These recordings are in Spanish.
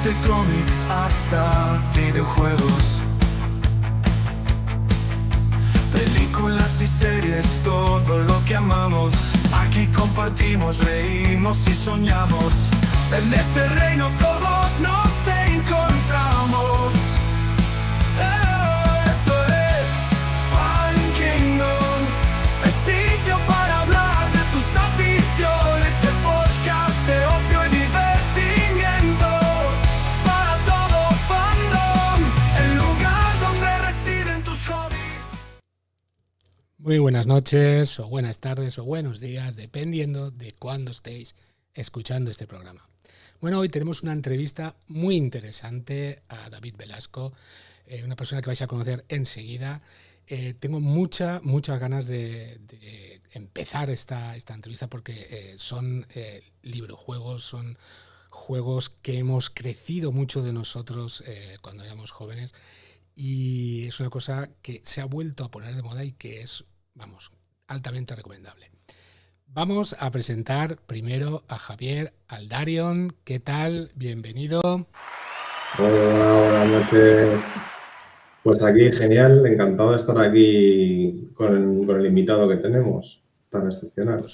Desde cómics hasta videojuegos, películas y series, todo lo que amamos. Aquí compartimos, reímos y soñamos. En este reino todos nos encontramos. Esto es Fan Kingdom, el sitio para hablar de tus aficiones, el podcast de ocio y divertimiento para todo fandom, el lugar donde residen tus hobbies. Muy buenas noches, o buenas tardes, o buenos días, dependiendo de cuándo estéis escuchando este programa. Bueno, hoy tenemos una entrevista muy interesante a David Velasco, una persona que vais a conocer enseguida. Tengo muchas ganas de empezar esta entrevista porque son librojuegos, son juegos que hemos crecido mucho de nosotros cuando éramos jóvenes, y es una cosa que se ha vuelto a poner de moda y que es, vamos, altamente recomendable. Vamos a presentar primero a Javier Aldarion. ¿Qué tal? Bienvenido. Hola, buenas noches. Pues aquí, genial, encantado de estar aquí con el invitado que tenemos, tan excepcional. Por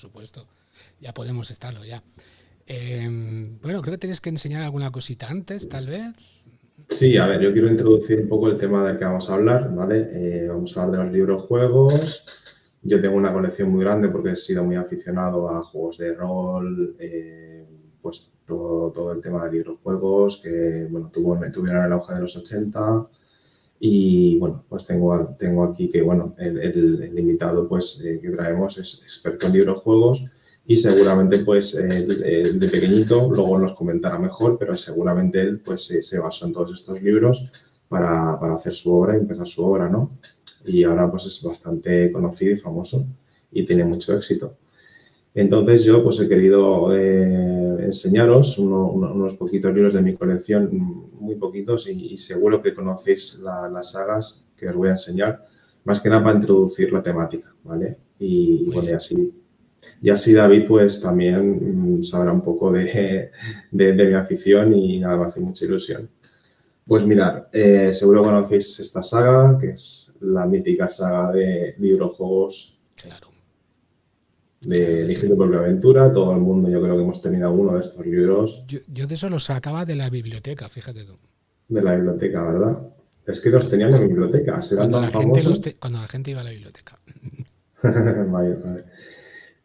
supuesto. Ya podemos estarlo ya. Bueno, creo que tienes que enseñar alguna cosita antes, tal vez. Sí, a ver, yo quiero introducir un poco el tema del que vamos a hablar, ¿vale? Vamos a hablar de los librojuegos. Yo tengo una colección muy grande porque he sido muy aficionado a juegos de rol, pues todo el tema de librojuegos que, bueno, tuvieron el auge de los 80. Y bueno, pues tengo aquí que, bueno, el invitado pues que traemos es experto en librojuegos y seguramente pues de pequeñito luego nos comentará mejor, pero seguramente él pues se basó en todos estos libros para hacer su obra y empezar su obra, ¿no? Y ahora pues es bastante conocido y famoso y tiene mucho éxito. Entonces yo pues he querido enseñaros unos poquitos libros de mi colección, muy poquitos, y seguro que conocéis las sagas que os voy a enseñar, más que nada para introducir la temática, ¿vale? Y bueno, y así David pues también sabrá un poco de mi afición y nada, me hace mucha ilusión. Pues mirad, seguro conocéis esta saga, que es la mítica saga de librojuegos. Claro. De Elige tu propia aventura. Todo el mundo, yo creo que hemos tenido alguno de estos libros. Yo de eso los sacaba de la biblioteca, fíjate tú. De la biblioteca, ¿verdad? Es que los tenían en bibliotecas, eran tan famosos. Cuando la gente iba a la biblioteca. Vale.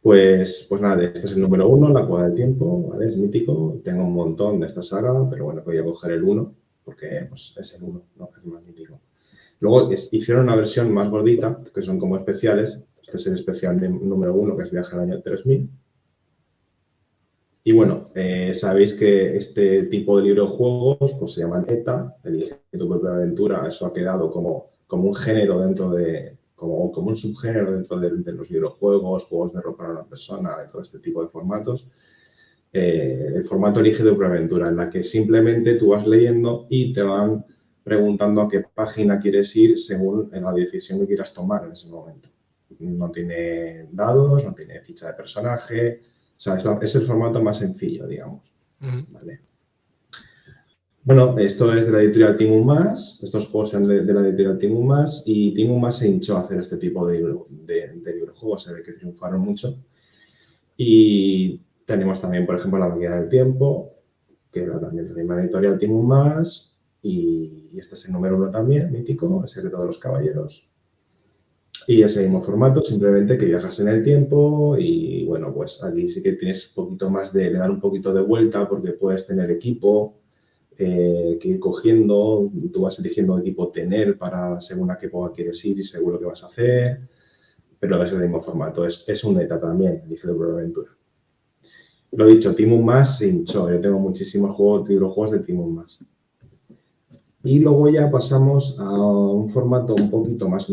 Pues nada, este es el número 1, La Cueva del Tiempo, ¿vale? Es mítico. Tengo un montón de esta saga, pero bueno, voy a coger el 1, porque pues, es el 1, ¿no? Es más mítico. Luego hicieron una versión más gordita, que son como especiales. Este es el especial número 1, que es Viaje al año 3000. Y bueno, sabéis que este tipo de librojuegos pues, se llaman ETA, Elige tu propia aventura. Eso ha quedado como un género dentro de, como un subgénero dentro de los librojuegos, juegos de rol para una persona, de todo este tipo de formatos. El formato Elige tu propia aventura, en la que simplemente tú vas leyendo y te van preguntando a qué página quieres ir según la decisión que quieras tomar en ese momento. No tiene dados, no tiene ficha de personaje. O sea, es el formato más sencillo, digamos. ¿Vale? Bueno, esto es de la editorial Team Más. Estos juegos son de la editorial Team Más. Y Team Más se hinchó a hacer este tipo de librojuegos. Se ve que triunfaron mucho. Y tenemos también, por ejemplo, La Máquina del Tiempo, que era también de la editorial Team Más. Y este es el número 1 también, mítico, El Secreto de los Caballeros. Y ese mismo formato, simplemente que viajas en el tiempo y, bueno, pues aquí sí que tienes un poquito más le dan un poquito de vuelta porque puedes tener equipo que ir cogiendo, tú vas eligiendo equipo tener para según a qué época quieres ir y seguro que vas a hacer, pero es el mismo formato, es un ETA también, Elige tu propia aventura. Lo dicho, Team Más se hinchó, yo tengo muchísimos librojuegos de Team Más. Y luego ya pasamos a un formato un poquito más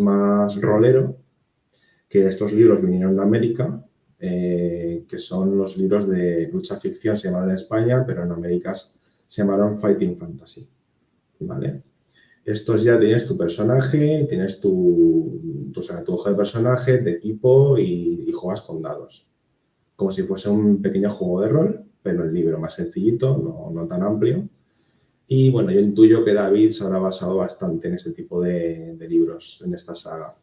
rolero, que estos libros vinieron de América, que son los libros de lucha ficción, se llaman en España, pero en América se llamaron Fighting Fantasy, ¿vale? Estos ya tienes tu personaje, tienes tu hoja de personaje, de equipo y juegas con dados, como si fuese un pequeño juego de rol. pero el libro más sencillito, no tan amplio. Y bueno, yo intuyo que David se habrá basado bastante en este tipo de libros, en esta saga.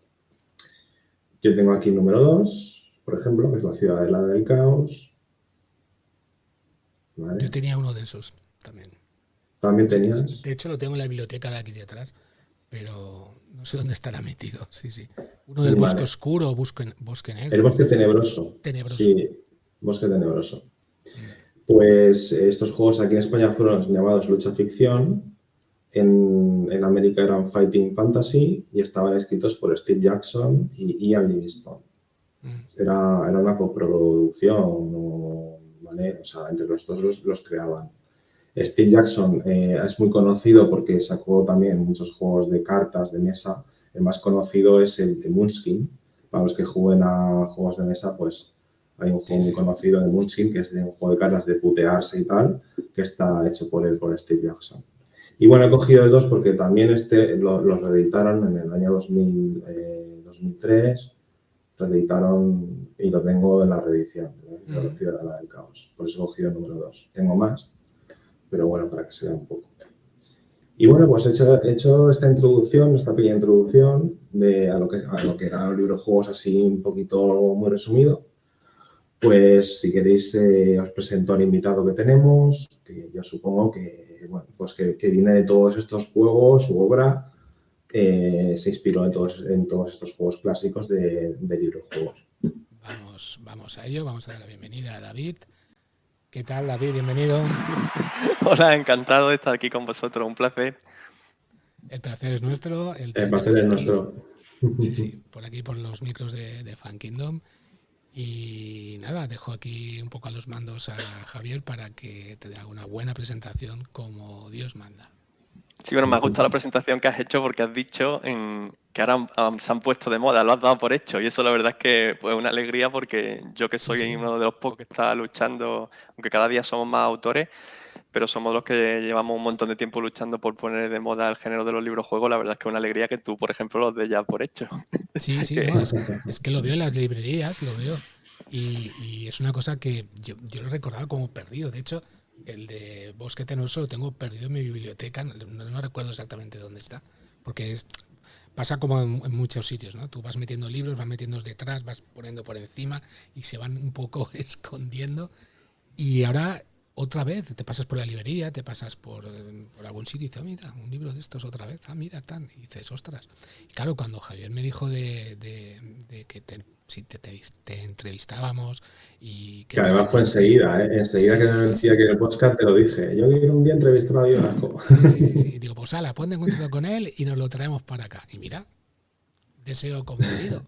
Yo tengo aquí el número 2, por ejemplo, que es La Ciudadela del Caos. ¿Vale? Yo tenía uno de esos también. ¿También Sí, tenías? de hecho, lo tengo en la biblioteca de aquí de atrás, pero no sé dónde estará metido. Sí, sí. Uno del bosque Vale. oscuro o bosque El negro. Bosque Tenebroso. Tenebroso. Sí, Bosque Tenebroso. Mm. Pues estos juegos aquí en España fueron llamados Lucha Ficción. En América eran Fighting Fantasy y estaban escritos por Steve Jackson y Ian Livingstone. Era una coproducción, ¿vale? O sea, entre los dos los creaban. Steve Jackson es muy conocido porque sacó también muchos juegos de cartas, de mesa. El más conocido es el de Munchkin. Para los que jueguen a juegos de mesa, pues hay un juego muy conocido de Munchkin, que es de un juego de cartas de putearse y tal, que está hecho por Steve Jackson. Y bueno, he cogido el 2 porque también los reeditaron en el año 2003, reeditaron y lo tengo en la reedición, la Ciudadela del Caos. Por eso he cogido el número 2. Tengo más, pero bueno, para que se vea un poco. Y bueno, pues he hecho esta introducción, esta pequeña introducción a lo que eran los libros juegos así un poquito muy resumido. Pues si queréis os presento al invitado que tenemos, que yo supongo que, bueno, pues que viene de todos estos juegos, su obra se inspiró en todos estos juegos clásicos de libros juegos. Vamos a ello, vamos a dar la bienvenida a David. ¿Qué tal, David? Bienvenido. Hola, encantado de estar aquí con vosotros, un placer. El placer es nuestro. El placer es nuestro. Sí, por aquí, por los micros de Fan Kingdom. Y nada, dejo aquí un poco a los mandos a Javier para que te haga una buena presentación como Dios manda. Sí, bueno, me ha gustado la presentación que has hecho porque has dicho que ahora se han puesto de moda, lo has dado por hecho y eso la verdad es que pues, es una alegría porque yo que soy uno de los pocos que está luchando, aunque cada día somos más autores, pero somos los que llevamos un montón de tiempo luchando por poner de moda el género de los libros juegos, la verdad es que es una alegría que tú, por ejemplo, los des ya por hecho. Sí, no, es que lo veo en las librerías, lo veo. Y es una cosa que yo lo recordaba como perdido. De hecho, el de Bosque Tenebroso lo tengo perdido en mi biblioteca, no recuerdo exactamente dónde está, porque pasa como en muchos sitios, ¿no? Tú vas metiendo libros, vas metiendo detrás, vas poniendo por encima y se van un poco escondiendo. Y ahora, otra vez, te pasas por la librería, te pasas por algún sitio y dices, mira, un libro de estos otra vez, mira, tan, y dices, ostras. Y claro, cuando Javier me dijo de que te entrevistábamos y que además fue enseguida, enseguida que me metí aquí en el podcast te lo dije. Yo quiero un día entrevistar a biógrafo. Sí. Digo, pues ala, ponte en contacto con él y nos lo traemos para acá. Y mira, deseo concedido.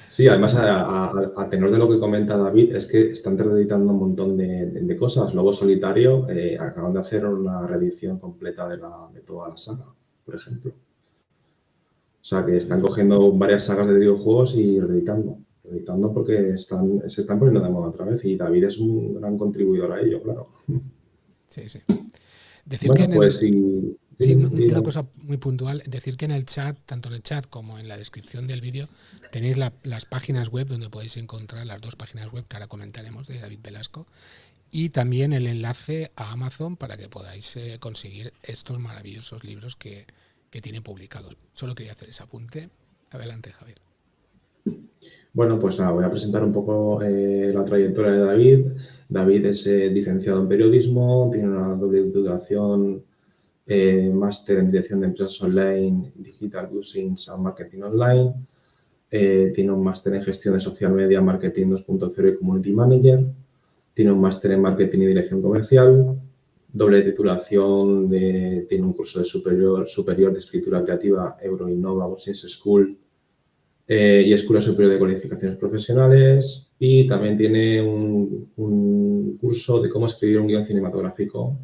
Sí, además, a tenor de lo que comenta David, es que están reeditando un montón de cosas. Lobo Solitario acaban de hacer una reedición completa de toda la saga, por ejemplo. O sea, que están cogiendo varias sagas de videojuegos y reeditando porque se están poniendo de moda otra vez y David es un gran contribuidor a ello, claro. Sí. Decir bueno, que pues sí, una cosa muy puntual, decir que en el chat, tanto en el chat como en la descripción del vídeo, tenéis las páginas web donde podéis encontrar las dos páginas web que ahora comentaremos de David Velasco y también el enlace a Amazon para que podáis conseguir estos maravillosos libros que tiene publicados. Solo quería hacer ese apunte. Adelante, Javier. Bueno, pues voy a presentar un poco la trayectoria de David. David es licenciado en periodismo, tiene una doble titulación, máster en dirección de empresas online, digital usings and marketing online. Tiene un máster en gestión de social media, marketing 2.0 y community manager. Tiene un máster en marketing y dirección comercial. Doble titulación, tiene un curso de superior de escritura creativa Euroinnova Business School y Escuela Superior de Cualificaciones Profesionales. Y también tiene un curso de cómo escribir un guión cinematográfico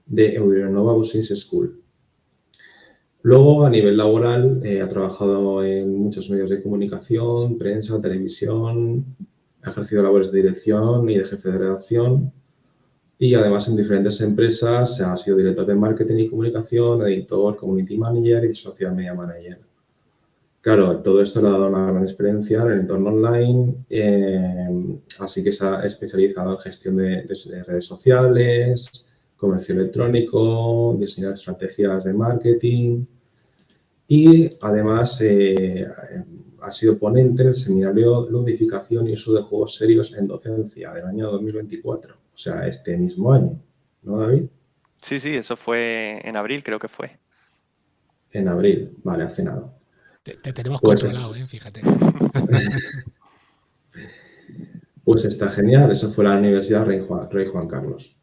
de Euroinnova Business School. Luego, a nivel laboral, ha trabajado en muchos medios de comunicación, prensa, televisión, ha ejercido labores de dirección y de jefe de redacción y además en diferentes empresas ha sido director de marketing y comunicación, editor, community manager y social media manager. Claro, todo esto le ha dado una gran experiencia en el entorno online, así que se ha especializado en gestión de redes sociales, comercio electrónico, diseñar estrategias de marketing y además ha sido ponente en el seminario Ludificación y uso de juegos serios en docencia del año 2024, o sea, este mismo año, ¿no, David? Sí, sí, eso fue en abril, creo que fue. En abril, vale, hace nada. Te tenemos Pues, controlado, fíjate. pues está genial, eso fue la Universidad Rey Juan Carlos.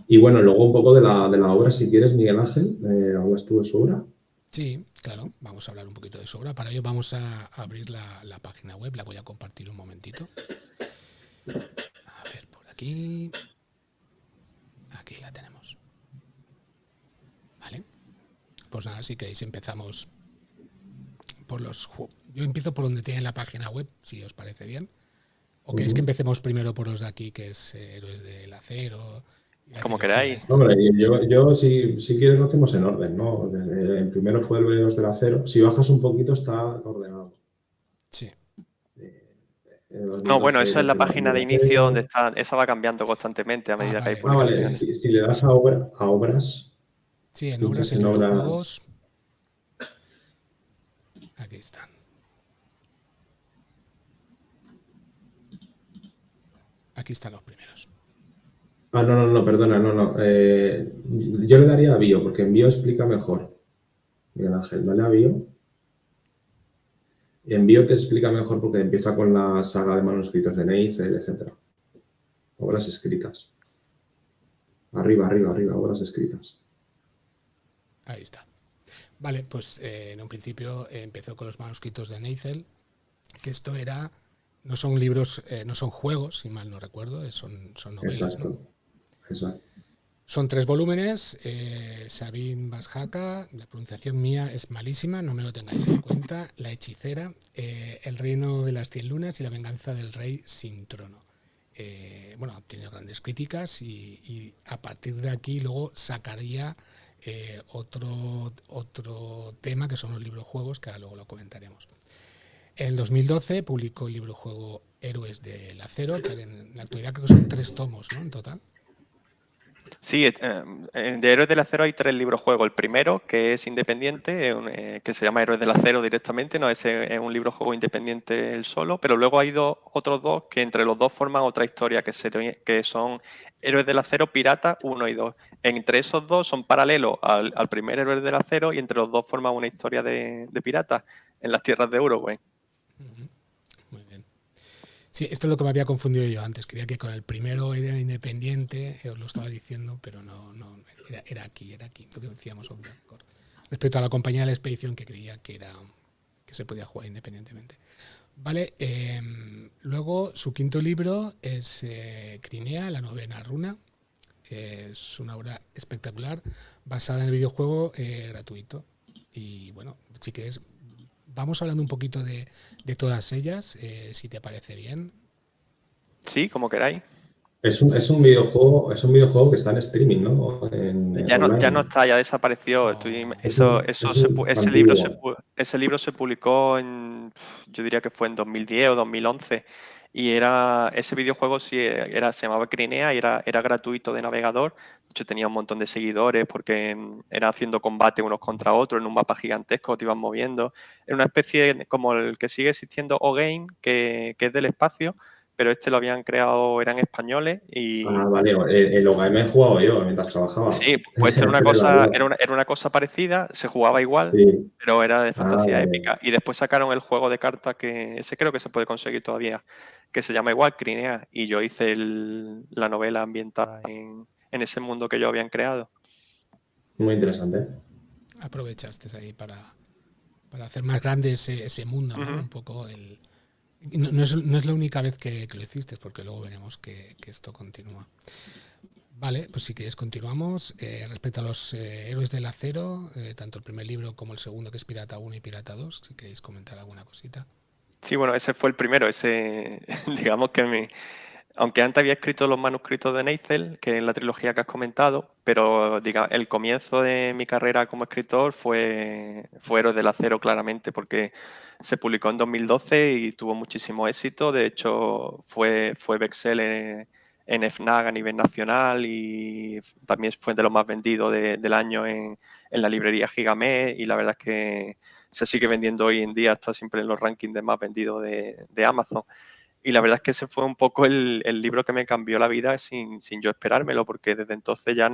Y bueno, luego un poco de la obra, si quieres, Miguel Ángel, ¿hablas tú de su obra? Sí, claro, vamos a hablar un poquito de su obra. Para ello vamos a abrir la página web, la voy a compartir un momentito. A ver, por aquí. Aquí la tenemos. Vale. Pues nada, si queréis empezamos por yo empiezo por donde tiene la página web, si os parece bien. ¿O queréis que empecemos primero por los de aquí, que es Héroes del Acero? Como queráis. Hombre, yo si quieres lo hacemos en orden, ¿no? El primero fue el Héroes del Acero. Si bajas un poquito está ordenado. Sí. No, bueno, eso es la página de inicio donde está, esa va cambiando constantemente a medida que hay vale. publicaciones. Vale, si le das a obras. Sí, en obras, en obras. juegos. Aquí están. Aquí están los primeros. No, perdona, no. Yo le daría a bio, porque en bio explica mejor. Miguel Ángel, dale a bio. En bio te explica mejor porque empieza con la saga de manuscritos de Neisel, etc. Obras escritas. Arriba, obras escritas. Ahí está. Vale, pues en un principio empezó con los manuscritos de Neisel, que esto era, no son libros, no son juegos, si mal no recuerdo, son novelas. Exacto. ¿no? Exacto. Son 3 volúmenes, Sabine Bashaka, la pronunciación mía es malísima, no me lo tengáis en cuenta, La hechicera, El reino de las 100 lunas y La venganza del rey sin trono. Bueno, ha tenido grandes críticas y a partir de aquí luego sacaría otro tema que son los librojuegos, que ahora luego lo comentaremos. En 2012 publicó el librojuego Héroes del Acero, que en la actualidad creo que son 3 tomos, ¿no? En total. Sí, de Héroes del Acero hay 3 libros juegos. El primero, que es independiente, que se llama Héroes del Acero directamente, no ese es un libro juego independiente él solo, pero luego hay otros 2 que entre los 2 forman otra historia, que son Héroes del Acero Pirata 1 y 2. Entre esos 2 son paralelos al primer Héroes del Acero y entre los 2 forman una historia de piratas en las tierras de Uruguay. Muy bien. Sí, esto es lo que me había confundido yo antes. Creía que con el primero era independiente, os lo estaba diciendo, pero no era aquí, lo que decíamos respecto a la compañía de la expedición, que creía que se podía jugar independientemente. Vale, luego su quinto libro es Crinea, la novena runa. Es una obra espectacular basada en el videojuego gratuito. Y bueno, si quieres, vamos hablando un poquito de todas ellas, si te parece bien. Sí, como queráis. Es un videojuego que está en streaming, ¿no? Ya no está, ya desapareció. Ese libro se publicó yo diría que fue en 2010 o 2011. Y ese videojuego se llamaba Crinea y era gratuito de navegador. De hecho, tenía un montón de seguidores porque era haciendo combate unos contra otros en un mapa gigantesco, te iban moviendo. Era una especie como el que sigue existiendo O-Game, que es del espacio, pero lo habían creado, eran españoles y... Vale, el OGM he jugado yo mientras trabajaba. Sí, pues esto era una cosa parecida, se jugaba igual, sí. pero era de fantasía Vale. épica. Y después sacaron el juego de cartas, que ese creo que se puede conseguir todavía, que se llama igual Crinea, y yo hice la novela ambientada en ese mundo que ellos habían creado. Muy interesante. Aprovechaste ahí para hacer más grande ese mundo, ¿no? Un poco no es la única vez que lo hiciste, porque luego veremos que esto continúa. Vale, pues si quieres continuamos. Respecto a los Héroes del Acero, tanto el primer libro como el segundo, que es Pirata 1 y Pirata 2, si queréis comentar alguna cosita. Sí, bueno, ese fue el primero, digamos que aunque antes había escrito los manuscritos de Neitzel, que es la trilogía que has comentado, pero el comienzo de mi carrera como escritor fue Héroes del Acero, claramente, porque se publicó en 2012 y tuvo muchísimo éxito. De hecho, fue bestseller en FNAC a nivel nacional y también fue de los más vendidos del año en la librería Gigamesh, y la verdad es que se sigue vendiendo hoy en día, está siempre en los rankings de más vendidos de Amazon. Y la verdad es que ese fue un poco el libro que me cambió la vida sin yo esperármelo, porque desde entonces ya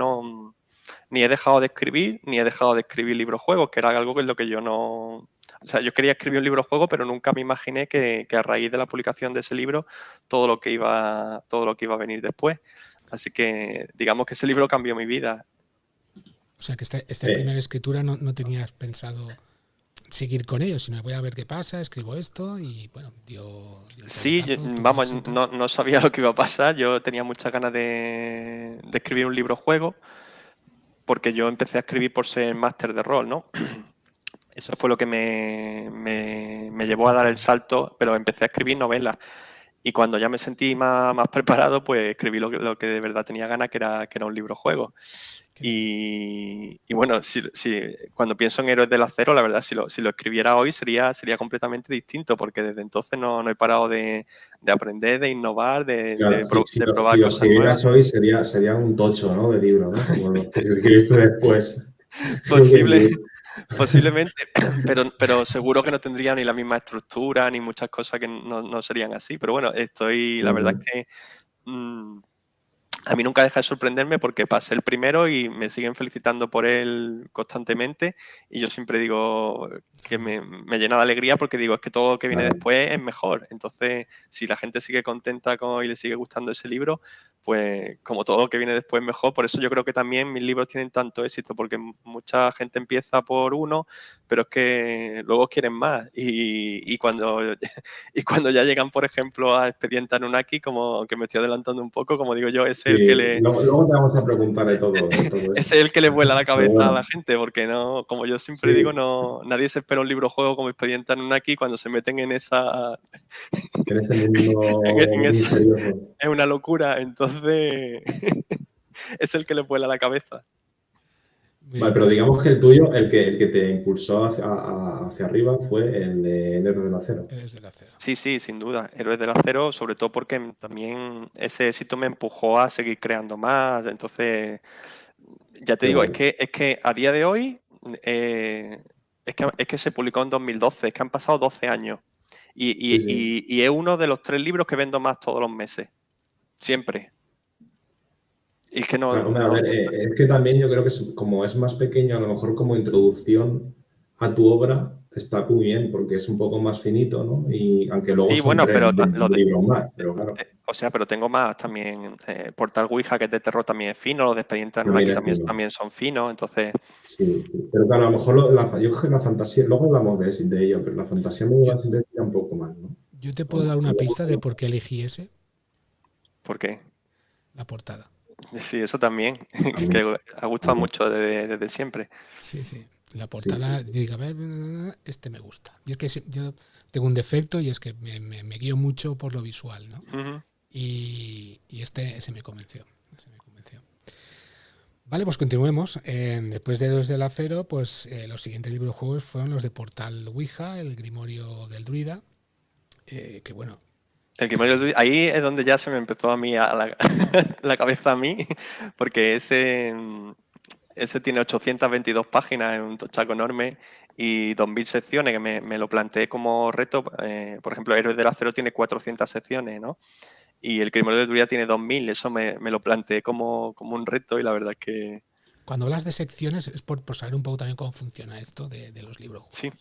ni he dejado de escribir, ni he dejado de escribir libros juegos, que era algo que es lo que yo no... O sea, yo quería escribir un libro juego, pero nunca me imaginé que a raíz de la publicación de ese libro todo lo que iba a venir después. Así que digamos que ese libro cambió mi vida. O sea, que esta primera escritura no tenías pensado seguir con ello, sino voy a ver qué pasa, escribo esto y bueno, dio el Sí, pelotazo, tuvo vamos, éxito. no sabía lo que iba a pasar. Yo tenía muchas ganas de escribir un libro juego, porque yo empecé a escribir por ser máster de rol, ¿no? Eso fue lo que me llevó a dar el salto, pero empecé a escribir novelas. Y cuando ya me sentí más preparado, pues escribí lo que de verdad tenía ganas, que era un libro juego. Y bueno, cuando pienso en Héroes del Acero, la verdad, si lo escribiera hoy sería completamente distinto, porque desde entonces no he parado de aprender, de innovar, de probar si lo cosas nuevas. escribieras hoy sería un tocho, ¿no? De libro, ¿no? Como lo que escribiste después. Posiblemente, pero seguro que no tendría ni la misma estructura, ni muchas cosas que no serían así. Pero bueno, la verdad es que a mí nunca deja de sorprenderme, porque pasé el primero y me siguen felicitando por él constantemente, y yo siempre digo que me llena de alegría, porque digo, es que todo lo que viene después es mejor. Entonces, si la gente sigue contenta y le sigue gustando ese libro, pues como todo lo que viene después es mejor. Por eso yo creo que también mis libros tienen tanto éxito, porque mucha gente empieza por uno, pero es que luego quieren más, y cuando ya llegan, por ejemplo, a Expediente Anunnaki, como que me estoy adelantando un poco, como digo yo, ese luego te vamos a preguntar de todo eso. es el que le vuela la cabeza a la gente, porque no, como yo siempre digo, nadie se espera un libro juego como Expediente Anunnaki cuando se meten en esa... En ese mundo misterioso. Es una locura, entonces es el que le vuela la cabeza. Vale, pero digamos que el tuyo, el que te impulsó hacia arriba, fue el de Héroes del Acero. Héroes del Acero. Sí, sin duda. Héroes del Acero, sobre todo porque también ese éxito me empujó a seguir creando más. Entonces, ya te digo, es que a día de hoy, es que se publicó en 2012, es que han pasado 12 años. Y es uno de los 3 libros que vendo más todos los meses. Siempre. Y es que es que también yo creo que como es más pequeño, a lo mejor como introducción a tu obra está muy bien, porque es un poco más finito, ¿no? Y aunque luego sí, bueno, pero libros más, pero claro. O sea, pero tengo más también. Portal Ouija, que es de terror, también es fino. Los de Expediente Anunnaki también son finos, entonces... Sí, pero claro, a lo mejor yo creo que la fantasía, luego hablamos de ello, pero la fantasía me va a sentir un poco más, ¿no? Yo te puedo dar una pista de por qué elegí ese. ¿Por qué? La portada. Sí, eso también, que ha gustado mucho desde siempre. Sí. La portada, digo, a ver, este me gusta. Y es que yo tengo un defecto, y es que me guío mucho por lo visual, ¿no? Uh-huh. Y ese me convenció. Vale, pues continuemos. Después de Héroes del Acero, pues los siguientes libros juegos fueron los de Portal Ouija, el Grimorio del Druida, que bueno... El Grimorio del Druida, ahí es donde ya se me empezó a mí la cabeza a mí, porque ese tiene 822 páginas, en un tochaco enorme, y 2000 secciones, que me lo planteé como reto. Por ejemplo, Héroes del Acero tiene 400 secciones, ¿no? Y el Grimorio del Druida tiene 2000, eso me lo planteé como un reto, y la verdad es que... Cuando hablas de secciones es por saber un poco también cómo funciona esto de los libros. Sí.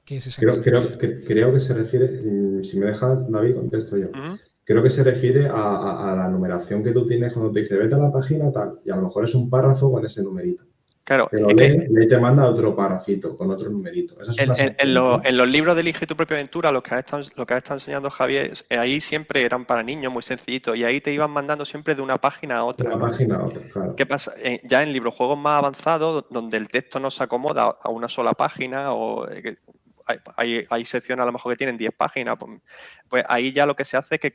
¿Qué es exactamente? Creo que se refiere, si me deja David, contesto yo. Uh-huh. Creo que se refiere a la numeración que tú tienes cuando te dice vete a la página tal, y a lo mejor es un párrafo con ese numerito. Claro, pero le te manda otro párrafito con otro numerito. En los libros de Elige tu propia aventura, lo que has estado enseñando, Javier, ahí siempre eran para niños, muy sencillitos, y ahí te iban mandando siempre de una página a otra. De una página a otra, claro. ¿Qué pasa? Ya en librojuegos más avanzados, donde el texto no se acomoda a una sola página, o hay secciones a lo mejor que tienen 10 páginas, pues ahí ya lo que se hace es que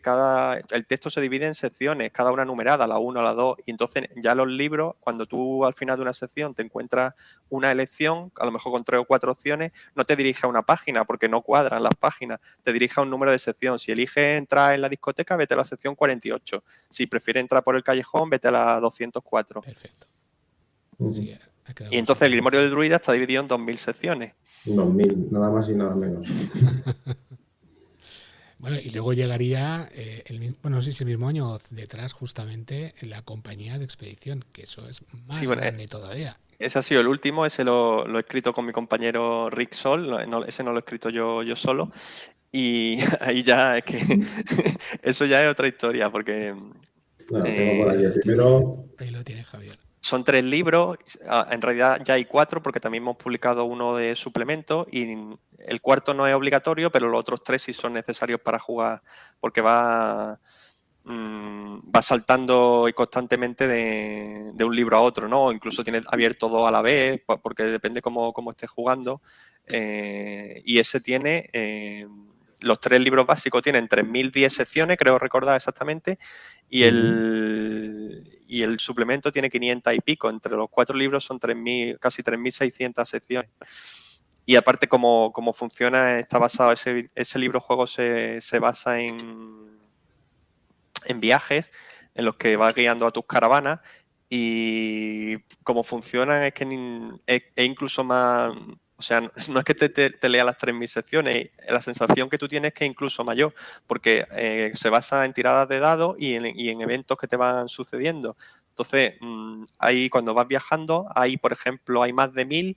el texto se divide en secciones, cada una numerada, la 1, la 2, y entonces ya los libros, cuando tú al final de una sección te encuentras una elección, a lo mejor con 3 o 4 opciones, no te dirige a una página porque no cuadran las páginas, te dirige a un número de sección. Si eliges entrar en la discoteca, vete a la sección 48. Si prefieres entrar por el callejón, vete a la 204. Perfecto. Ujú. Sí, ha quedado Y entonces el bastante Grimorio del claro. Druida está dividido en 2000 secciones. 2000, nada más y nada menos. Bueno, y luego llegaría, bueno, no sé si el mismo año o detrás, justamente, la compañía de expedición, que eso es más Sí, bueno, grande todavía. ese ha sido el último, ese lo he escrito con mi compañero Rick Sol, ese no lo he escrito yo solo. Y ahí ya es que eso ya es otra historia, porque Bueno, tengo por Ahí aquí el lo tiene, primero. ahí lo tiene Javier. son 3 libros, en realidad ya hay 4 porque también hemos publicado uno de suplemento y el cuarto no es obligatorio, pero los otros 3 sí son necesarios para jugar porque va saltando constantemente de un libro a otro, ¿no? O incluso tienes abierto 2 a la vez porque depende cómo estés jugando. Y ese tiene... los 3 libros básicos tienen 3010 secciones, creo recordar exactamente, y el suplemento tiene 500 y pico. Entre los 4 libros son 3000, casi 3600 secciones. Y aparte, como funciona, está basado, ese libro juego se basa en viajes en los que vas guiando a tus caravanas, y como funciona es que es incluso más, o sea, no es que te lea las 3000 secciones, la sensación que tú tienes es que es incluso mayor, porque se basa en tiradas de dados y en eventos que te van sucediendo. Entonces, ahí cuando vas viajando, por ejemplo, hay más de 1000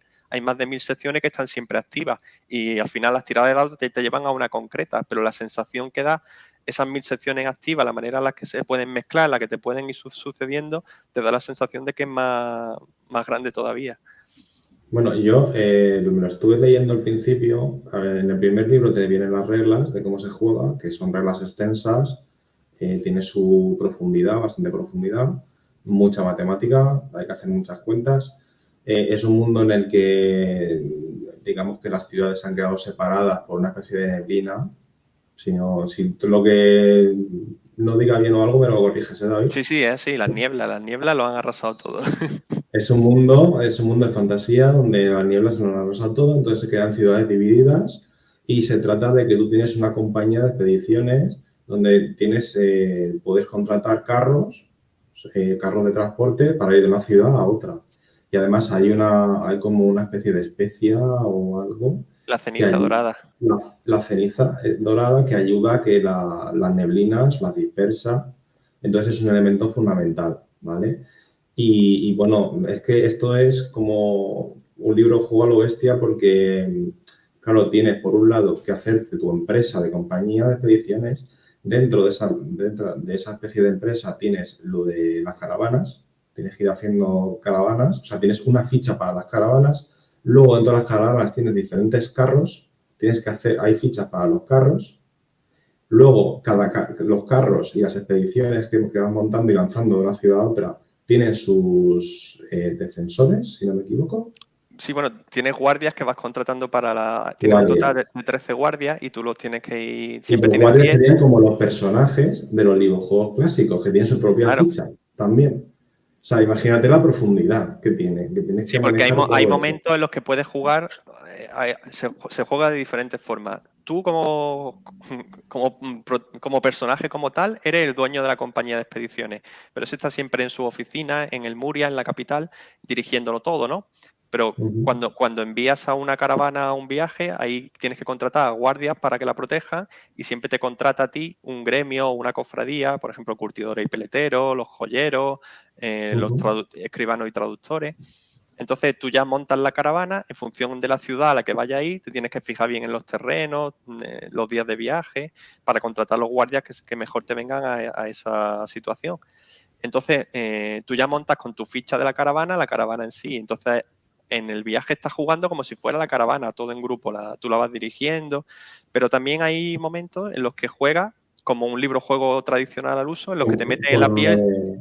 secciones que están siempre activas, y al final las tiradas de dados te llevan a una concreta, pero la sensación que da esas 1000 secciones activas, la manera en la que se pueden mezclar, la que te pueden ir sucediendo, te da la sensación de que es más grande todavía. Bueno, yo me lo estuve leyendo al principio. A ver, en el primer libro te vienen las reglas de cómo se juega, que son reglas extensas, tiene su profundidad, bastante profundidad, mucha matemática, hay que hacer muchas cuentas. Es un mundo en el que, digamos que las ciudades han quedado separadas por una especie de neblina. Si lo que no diga bien o algo, me lo corriges, David? Sí, es así, las nieblas lo han arrasado todo. Es un mundo de fantasía donde las nieblas se lo han arrasado todo, entonces se quedan ciudades divididas y se trata de que tú tienes una compañía de expediciones donde puedes contratar carros de transporte para ir de una ciudad a otra. Y además hay como una especie de especia o algo. La ceniza dorada. La ceniza dorada que ayuda a que las neblinas las dispersa. Entonces es un elemento fundamental, ¿vale? Y bueno, es que esto es como un libro juego a lo bestia porque, claro, tienes por un lado que hacerte tu empresa de compañía de expediciones. Dentro de esa especie de empresa tienes lo de las caravanas, tienes que ir haciendo caravanas, o sea, tienes una ficha para las caravanas, luego dentro de las caravanas tienes diferentes carros, hay fichas para los carros, luego los carros y las expediciones que vas montando y lanzando de una ciudad a otra tienen sus defensores, si no me equivoco. Sí, bueno, tienes guardias que vas contratando tienes un total de 13 guardias y tú los tienes que ir... Siempre y los tienes guardias 10. serían como los personajes de los videojuegos clásicos, que tienen su propia Claro. ficha también. O sea, imagínate la profundidad que tiene. Que tienes Sí, que porque manejar todo hay eso. momentos en los que puedes jugar, se juega de diferentes formas. Tú como personaje como tal, eres el dueño de la compañía de expediciones, pero ese está siempre en su oficina, en el Muria, en la capital, dirigiéndolo todo, ¿no? Pero cuando envías a una caravana a un viaje, ahí tienes que contratar a guardias para que la protejan, y siempre te contrata a ti un gremio o una cofradía, por ejemplo, curtidores y peleteros, los joyeros, los escribanos y traductores. Entonces tú ya montas la caravana en función de la ciudad a la que vayas a ir, te tienes que fijar bien en los terrenos, los días de viaje, para contratar los guardias que mejor te vengan a esa situación. Entonces tú ya montas con tu ficha de la caravana en sí. Entonces en el viaje estás jugando como si fuera la caravana, todo en grupo, tú la vas dirigiendo, pero también hay momentos en los que juegas como un libro-juego tradicional al uso, en los que te metes Con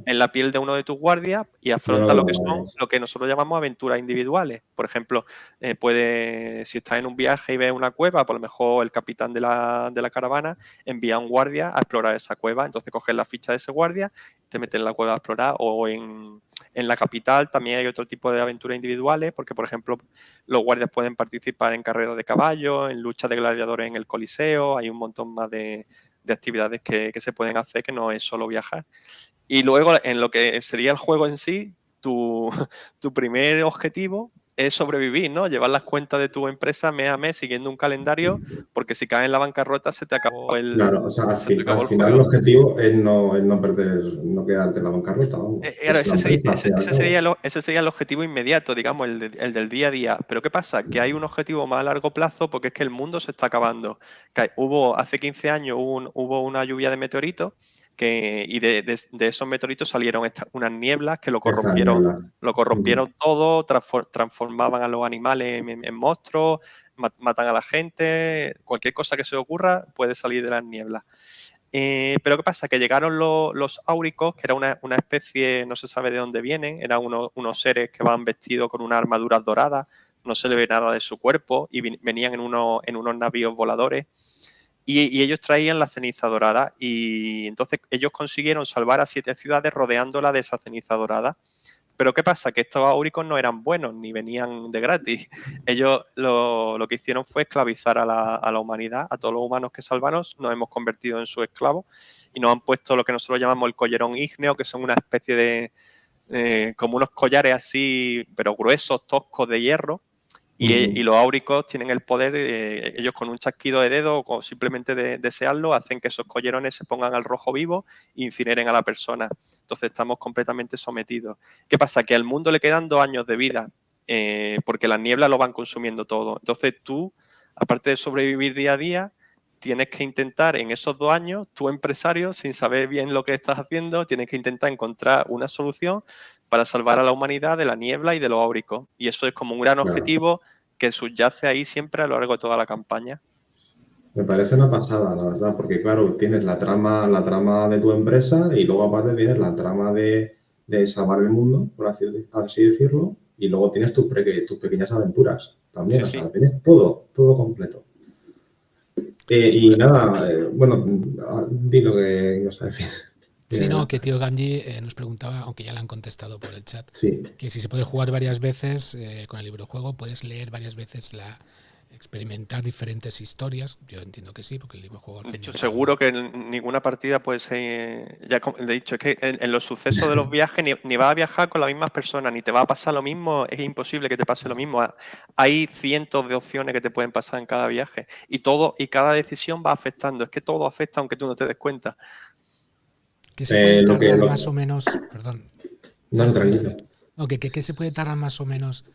en la piel de uno de tus guardias y afrontas lo que son lo que nosotros llamamos aventuras individuales. Por ejemplo, si estás en un viaje y ves una cueva, por lo mejor el capitán de la caravana envía a un guardia a explorar esa cueva. Entonces coges la ficha de ese guardia, te metes en la cueva a explorar, o en la capital también hay otro tipo de aventuras individuales, porque por ejemplo los guardias pueden participar en carreras de caballo, en luchas de gladiadores en el Coliseo, hay un montón más de actividades que se pueden hacer, que no es solo viajar. Y luego, en lo que sería el juego en sí, tu primer objetivo es sobrevivir, ¿no? Llevar las cuentas de tu empresa mes a mes siguiendo un calendario, porque si caes en la bancarrota se te acabó el Claro, o sea, al final juego. el objetivo es no perder, no quedarte en la bancarrota, vamos. Claro, Es la empresa, al fin y al cabo. ese sería el objetivo inmediato, digamos, el del día a día. Pero ¿qué pasa? Que hay un objetivo más a largo plazo, porque es que el mundo se está acabando. Hace 15 años hubo una lluvia de meteoritos y de esos meteoritos salieron unas nieblas que lo corrompieron todo, transformaban a los animales en monstruos, matan a la gente, cualquier cosa que se ocurra puede salir de las nieblas. Pero ¿qué pasa? Que llegaron los áuricos, que era una especie, no se sabe de dónde vienen, eran unos seres que van vestidos con unas armaduras doradas, no se le ve nada de su cuerpo, y venían en unos navíos voladores, y ellos traían la ceniza dorada, y entonces ellos consiguieron salvar a 7 ciudades rodeándola de esa ceniza dorada. Pero ¿qué pasa? Que estos áuricos no eran buenos, ni venían de gratis. Ellos lo que hicieron fue esclavizar a la humanidad, a todos los humanos que salvaron, nos hemos convertido en sus esclavos y nos han puesto lo que nosotros llamamos el collarón ígneo, que son una especie de como unos collares así, pero gruesos, toscos, de hierro. Y los áuricos tienen el poder, ellos con un chasquido de dedo o simplemente de desearlo, hacen que esos collerones se pongan al rojo vivo e incineren a la persona. Entonces estamos completamente sometidos. ¿Qué pasa? Que al mundo le quedan 2 años de vida, porque las nieblas lo van consumiendo todo. Entonces tú, aparte de sobrevivir día a día, tienes que intentar en esos 2 años, tú empresario, sin saber bien lo que estás haciendo, tienes que intentar encontrar una solución para salvar a la humanidad de la niebla y de los áuricos. Y eso es como un gran objetivo que subyace ahí siempre a lo largo de toda la campaña. Me parece una pasada, la verdad, porque claro, tienes la trama de tu empresa y luego aparte tienes la trama de salvar el mundo, por así decirlo, y luego tienes tus pequeñas aventuras también, Sí, o sea, tienes todo completo. Y nada, bueno, di lo que ibas a decir. Sí, no, que tío Gamji nos preguntaba, aunque ya le han contestado por el chat, Sí. que si se puede jugar varias veces con el libro-juego, puedes leer varias veces experimentar diferentes historias. Yo entiendo que sí, porque el libro-juego... De hecho, seguro que en ninguna partida puede ser... Ya le he dicho, es que en los sucesos de los viajes ni vas a viajar con las mismas personas, ni te va a pasar lo mismo, es imposible que te pase lo mismo. Hay cientos de opciones que te pueden pasar en cada viaje y cada decisión va afectando. Es que todo afecta aunque tú no te des cuenta. ¿Qué se puede tardar más o menos? Perdón. No, tranquilo. No, ¿qué se puede tardar más o menos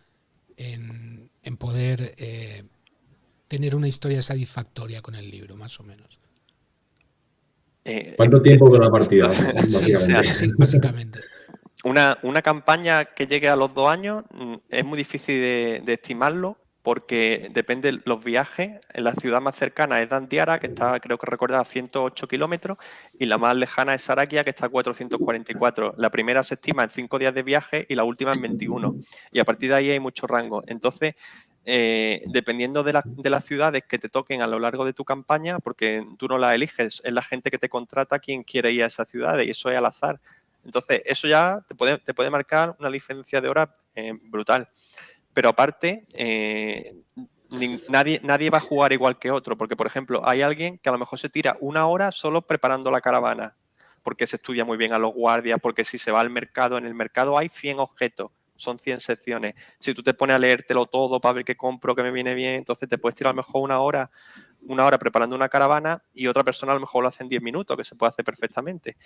en poder tener una historia satisfactoria con el libro, más o menos? ¿Cuánto tiempo dura la partida? Sí, básicamente. Una campaña que llegue a los 2 años es muy difícil de estimarlo, porque depende de los viajes. La ciudad más cercana es Dandiara, que está, creo que recordar, a 108 kilómetros, y la más lejana es Sarakia, que está a 444. La primera se estima en 5 días de viaje y la última en 21. Y a partir de ahí hay mucho rango. Entonces, dependiendo de las ciudades que te toquen a lo largo de tu campaña, porque tú no las eliges, es la gente que te contrata quien quiere ir a esas ciudades, y eso es al azar. Entonces, eso ya te puede marcar una diferencia de horas brutal. Pero aparte, nadie va a jugar igual que otro, porque, por ejemplo, hay alguien que a lo mejor se tira 1 hora solo preparando la caravana, porque se estudia muy bien a los guardias, porque si se va al mercado, en el mercado hay 100 objetos, son 100 secciones. Si tú te pones a leértelo todo para ver qué compro, qué me viene bien, entonces te puedes tirar a lo mejor 1 hora preparando una caravana, y otra persona a lo mejor lo hace en 10 minutos, que se puede hacer perfectamente.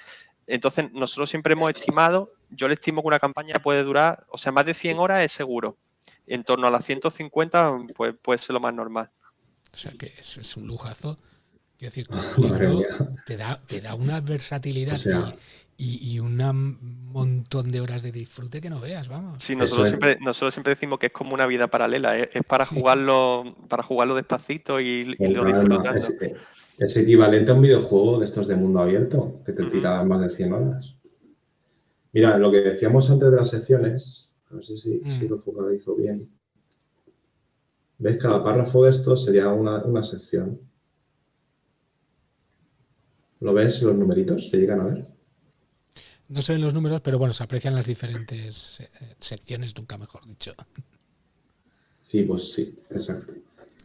Entonces, nosotros siempre hemos estimado, yo le estimo que una campaña puede durar, o sea, más de 100 horas es seguro. En torno a las 150 pues puede ser lo más normal. O sea que es un lujazo. Quiero decir, el libro te da una versatilidad, o sea, y un montón de horas de disfrute que no veas, vamos. Sí, nosotros siempre decimos que es como una vida paralela, es para jugarlo despacito y lo disfrutando. Es equivalente a un videojuego de estos de mundo abierto, que te Ujú. tira más de 100 horas. Mira, lo que decíamos antes de las secciones, no sé si lo focalizo bien. ¿Ves? Cada párrafo de estos sería una sección. ¿Lo ves los numeritos? ¿Se llegan a ver? No se ven los números, pero bueno, se aprecian las diferentes secciones, nunca mejor dicho. Sí, pues sí, exacto.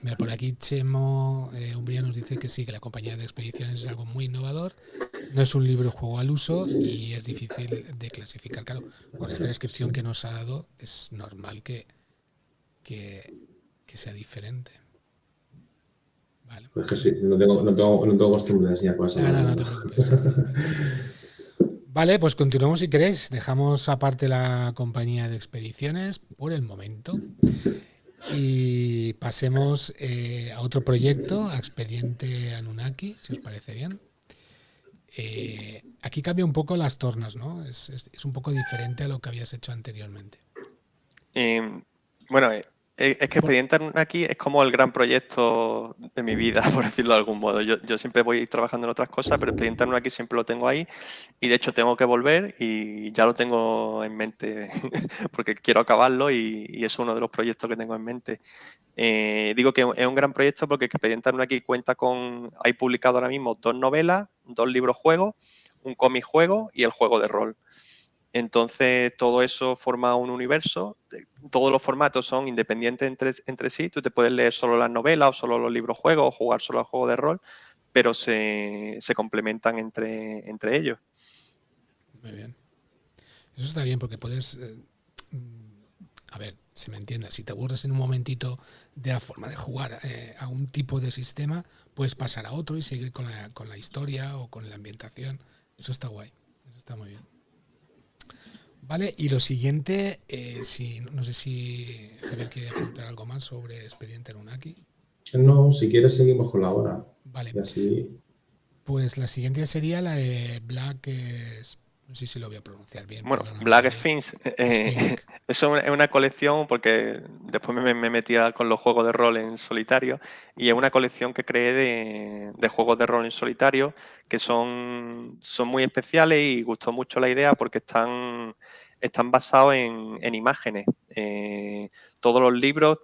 Mira, por aquí Chemo Umbría nos dice que sí, que la compañía de expediciones es algo muy innovador. No es un libro juego al uso y es difícil de clasificar. Claro, con esta descripción que nos ha dado es normal que, que sea diferente. Vale. Pues que sí, no tengo costumbre de enseñar cosas a No, los no te demás. preocupes, no te preocupes. Vale, pues continuamos si queréis. Dejamos aparte la compañía de expediciones por el momento y pasemos a otro proyecto, a Expediente Anunnaki, si os parece bien. Aquí cambia un poco las tornas, ¿no? Es un poco diferente a lo que habías hecho anteriormente. Bueno, es que Expediente Anunnaki es como el gran proyecto de mi vida, por decirlo de algún modo. Yo siempre voy trabajando en otras cosas, pero Expediente Anunnaki siempre lo tengo ahí y de hecho tengo que volver y ya lo tengo en mente porque quiero acabarlo y es uno de los proyectos que tengo en mente. Digo que es un gran proyecto porque Expediente Anunnaki cuenta con, hay publicado ahora mismo 2 novelas, 2 libros juegos, un cómic juego y el juego de rol. Entonces, todo eso forma un universo. Todos los formatos son independientes entre sí. Tú te puedes leer solo las novelas o solo los libros juegos o jugar solo al juego de rol, pero se complementan entre ellos. Muy bien. Eso está bien porque puedes... a ver, se me entienda, si te aburres en un momentito de la forma de jugar a un tipo de sistema, puedes pasar a otro y seguir con la historia o con la ambientación. Eso está guay. Eso está muy bien. Vale, y lo siguiente, no sé si Javier quiere apuntar algo más sobre Expediente Anunnaki. No, si quieres seguimos con la hora. Vale, Y así. pues la siguiente sería la de Black, no sé si lo voy a pronunciar bien, Bueno, perdóname Black Javier. Sphinx, Sphinx. eso es una colección porque después me metía con los juegos de rol en solitario y es una colección que creé de juegos de rol en solitario que son muy especiales y gustó mucho la idea porque están basados en imágenes. Todos los libros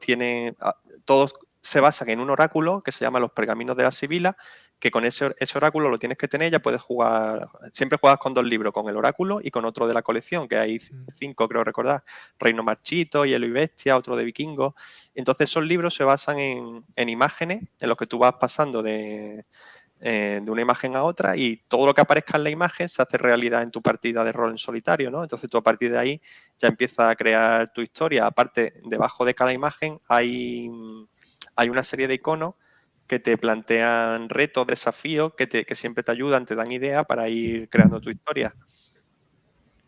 todos se basan en un oráculo que se llama Los Pergaminos de la Sibila, que con ese oráculo lo tienes que tener, ya puedes jugar, siempre juegas con 2 libros, con el oráculo y con otro de la colección, que hay 5, creo recordar, Reino Marchito, Hielo y Bestia, otro de Vikingos. Entonces esos libros se basan en imágenes, en los que tú vas pasando de una imagen a otra y todo lo que aparezca en la imagen se hace realidad en tu partida de rol en solitario, ¿no? Entonces tú a partir de ahí ya empiezas a crear tu historia. Aparte, debajo de cada imagen hay una serie de iconos que te plantean retos, desafíos, que siempre te ayudan, te dan ideas para ir creando tu historia.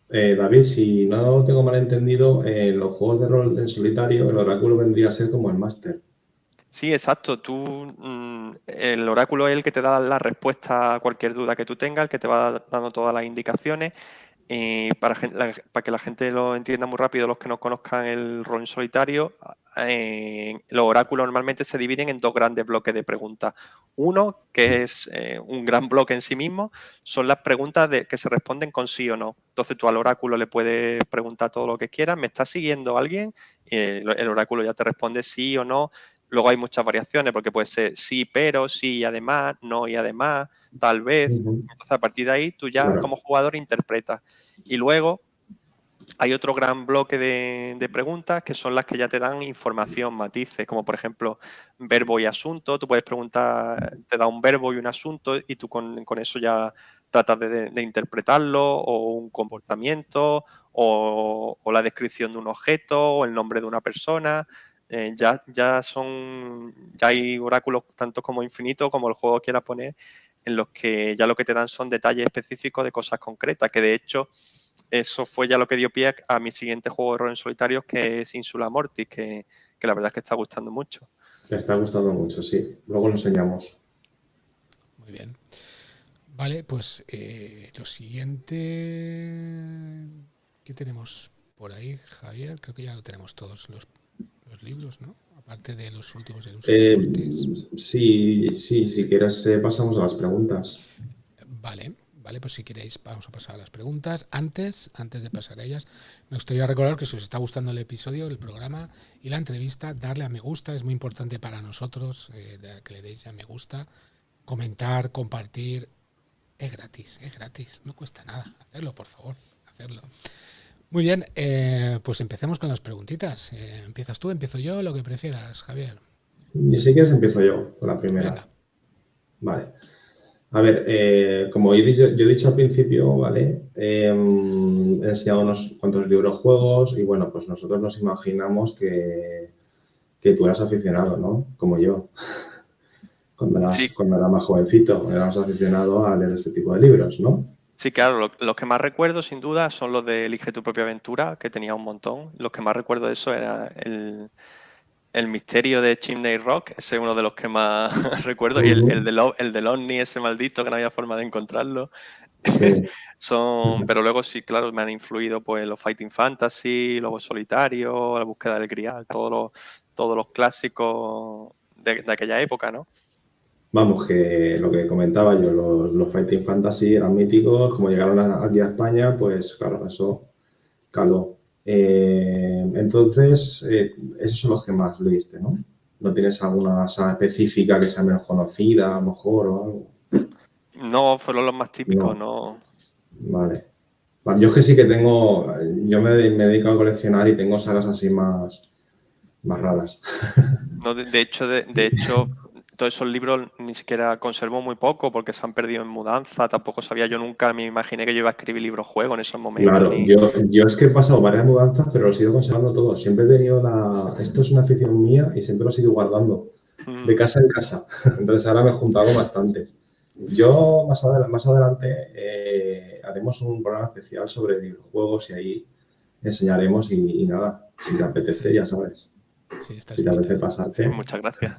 David, si no tengo mal entendido, en los juegos de rol en solitario, el oráculo vendría a ser como el máster. Sí, exacto. El oráculo es el que te da la respuesta a cualquier duda que tú tengas, el que te va dando todas las indicaciones. Para que la gente lo entienda muy rápido, los que no conozcan el rol en solitario, los oráculos normalmente se dividen en 2 grandes bloques de preguntas. Uno, que es un gran bloque en sí mismo, son las preguntas que se responden con sí o no. Entonces tú al oráculo le puedes preguntar todo lo que quieras, ¿me está siguiendo alguien? El oráculo ya te responde sí o no. Luego hay muchas variaciones porque puede ser sí pero, sí y además, no y además, tal vez. Entonces, a partir de ahí, tú ya Claro. como jugador interpretas. Y luego hay otro gran bloque de preguntas que son las que ya te dan información, matices, como por ejemplo verbo y asunto. Tú puedes preguntar, te da un verbo y un asunto y tú con eso ya tratas de interpretarlo, o un comportamiento, o la descripción de un objeto, o el nombre de una persona. Ya hay oráculos tanto como infinito como el juego quiera poner, en los que ya lo que te dan son detalles específicos de cosas concretas, que de hecho eso fue ya lo que dio pie a mi siguiente juego de rol en solitario, que es Insula Mortis, que la verdad es que está gustando mucho. Me está gustando mucho, sí. Luego lo enseñamos. Muy bien. Vale, pues lo siguiente... ¿Qué tenemos por ahí, Javier? Creo que ya lo tenemos todos los libros, ¿no? aparte de los últimos en uso de Eh, Mortis. sí, si quieres pasamos a las preguntas. Vale, pues si queréis vamos a pasar a las preguntas. Antes de pasar a ellas, me gustaría recordar que si os está gustando el episodio, el programa y la entrevista, darle a me gusta, es muy importante para nosotros, que le deis a me gusta, comentar, compartir, es gratis, no cuesta nada, hacerlo, por favor, hacerlo. Muy bien, pues empecemos con las preguntitas. ¿Empiezas tú, empiezo yo, lo que prefieras, Javier? Y si quieres empiezo yo con la primera. Venga. Vale. A ver, como yo he dicho al principio, ¿vale? He enseñado unos cuantos libros juegos y bueno, pues nosotros nos imaginamos que tú eras aficionado, ¿no? Como yo. Sí, Cuando era más jovencito, eras aficionado a leer este tipo de libros, ¿no? sí, claro, los que más recuerdo sin duda son los de Elige tu propia aventura, que tenía un montón. Los que más recuerdo de eso era el misterio de Chimney Rock, ese es uno de los que más recuerdo, y Ujú. el del ovni, ese maldito que no había forma de encontrarlo. Sí. Pero luego sí, claro, me han influido pues los Fighting Fantasy, Lobo Solitario, La búsqueda del Grial, todos los clásicos de aquella época, ¿no? Vamos, que lo que comentaba yo, los Fighting Fantasy eran míticos, como llegaron aquí a España, pues claro, eso caló. Entonces, esos son los que más leíste, ¿no? ¿No tienes alguna saga específica que sea menos conocida, a lo mejor, o algo? No fueron los más típicos, No, no. vale. Vale, yo es que sí que tengo, yo me he dedicado a coleccionar y tengo sagas así más raras. No, de hecho, todos esos libros ni siquiera conservo muy poco porque se han perdido en mudanza. Tampoco sabía yo nunca, me imaginé que yo iba a escribir libros juego en esos momentos. Claro, yo es que he pasado varias mudanzas, pero los he ido conservando todos. Siempre he tenido esto es una afición mía y siempre los he ido guardando de casa en casa. Entonces ahora me he juntado con bastantes. Yo más adelante haremos un programa especial sobre videojuegos y ahí enseñaremos y nada, si te apetece, Sí, ya sabes, sí, estás si te apetece invitado. Sí, pasarte. muchas gracias.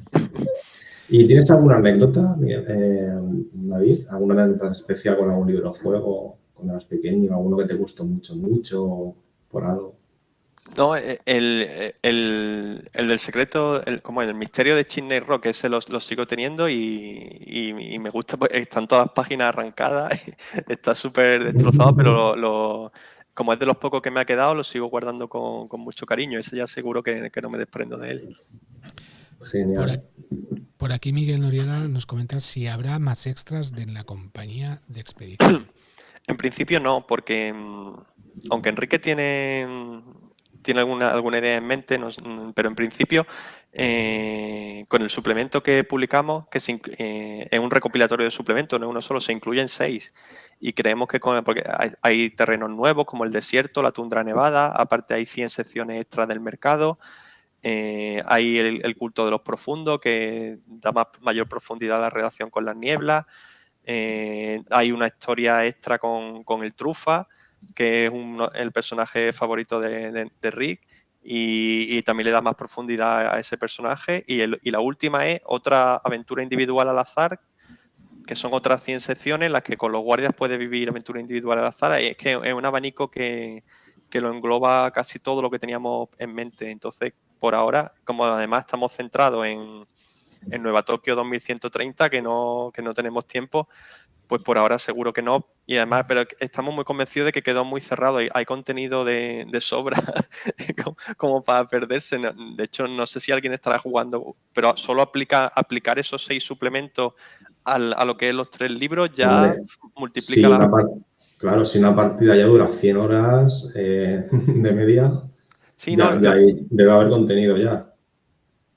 ¿Y tienes alguna anécdota, David? ¿Alguna anécdota especial con algún libro de juego cuando eras pequeño? ¿Alguno que te gustó mucho por algo? No, el del secreto, como el misterio de Chimney Rock, ese lo sigo teniendo y me gusta, pues, están todas las páginas arrancadas, está súper destrozado, pero como es de los pocos que me ha quedado, lo sigo guardando con mucho cariño. Ese ya seguro que no me desprendo de él. Por, Genial. por aquí Miguel Noriega nos comenta si habrá más extras de la compañía de expedición. En principio no, porque aunque Enrique tiene alguna idea en mente, pero en principio con el suplemento que publicamos, que es un recopilatorio de suplementos, no es uno solo, se incluyen 6. Y creemos que porque hay terrenos nuevos como el desierto, la tundra nevada, aparte hay 100 secciones extras del mercado. Hay el culto de los profundos, que da mayor profundidad a la relación con las nieblas. Hay una historia extra con el Trufa, que es el personaje favorito de Rick, y también le da más profundidad a ese personaje. Y la última es otra aventura individual al azar, que son otras 100 secciones en las que con los guardias puedes vivir aventura individual al azar. Y es que es un abanico que lo engloba casi todo lo que teníamos en mente. Entonces, por ahora, como además estamos centrados en Nueva Tokio 2130, que no tenemos tiempo, pues por ahora seguro que no. Y además, pero estamos muy convencidos de que quedó muy cerrado. Hay contenido de sobra como para perderse. De hecho, no sé si alguien estará jugando, pero solo aplicar esos 6 suplementos a lo que es los 3 libros ya Vale. multiplica la... Claro, si una partida ya dura 100 horas de media, Sí, no, debe haber contenido ya.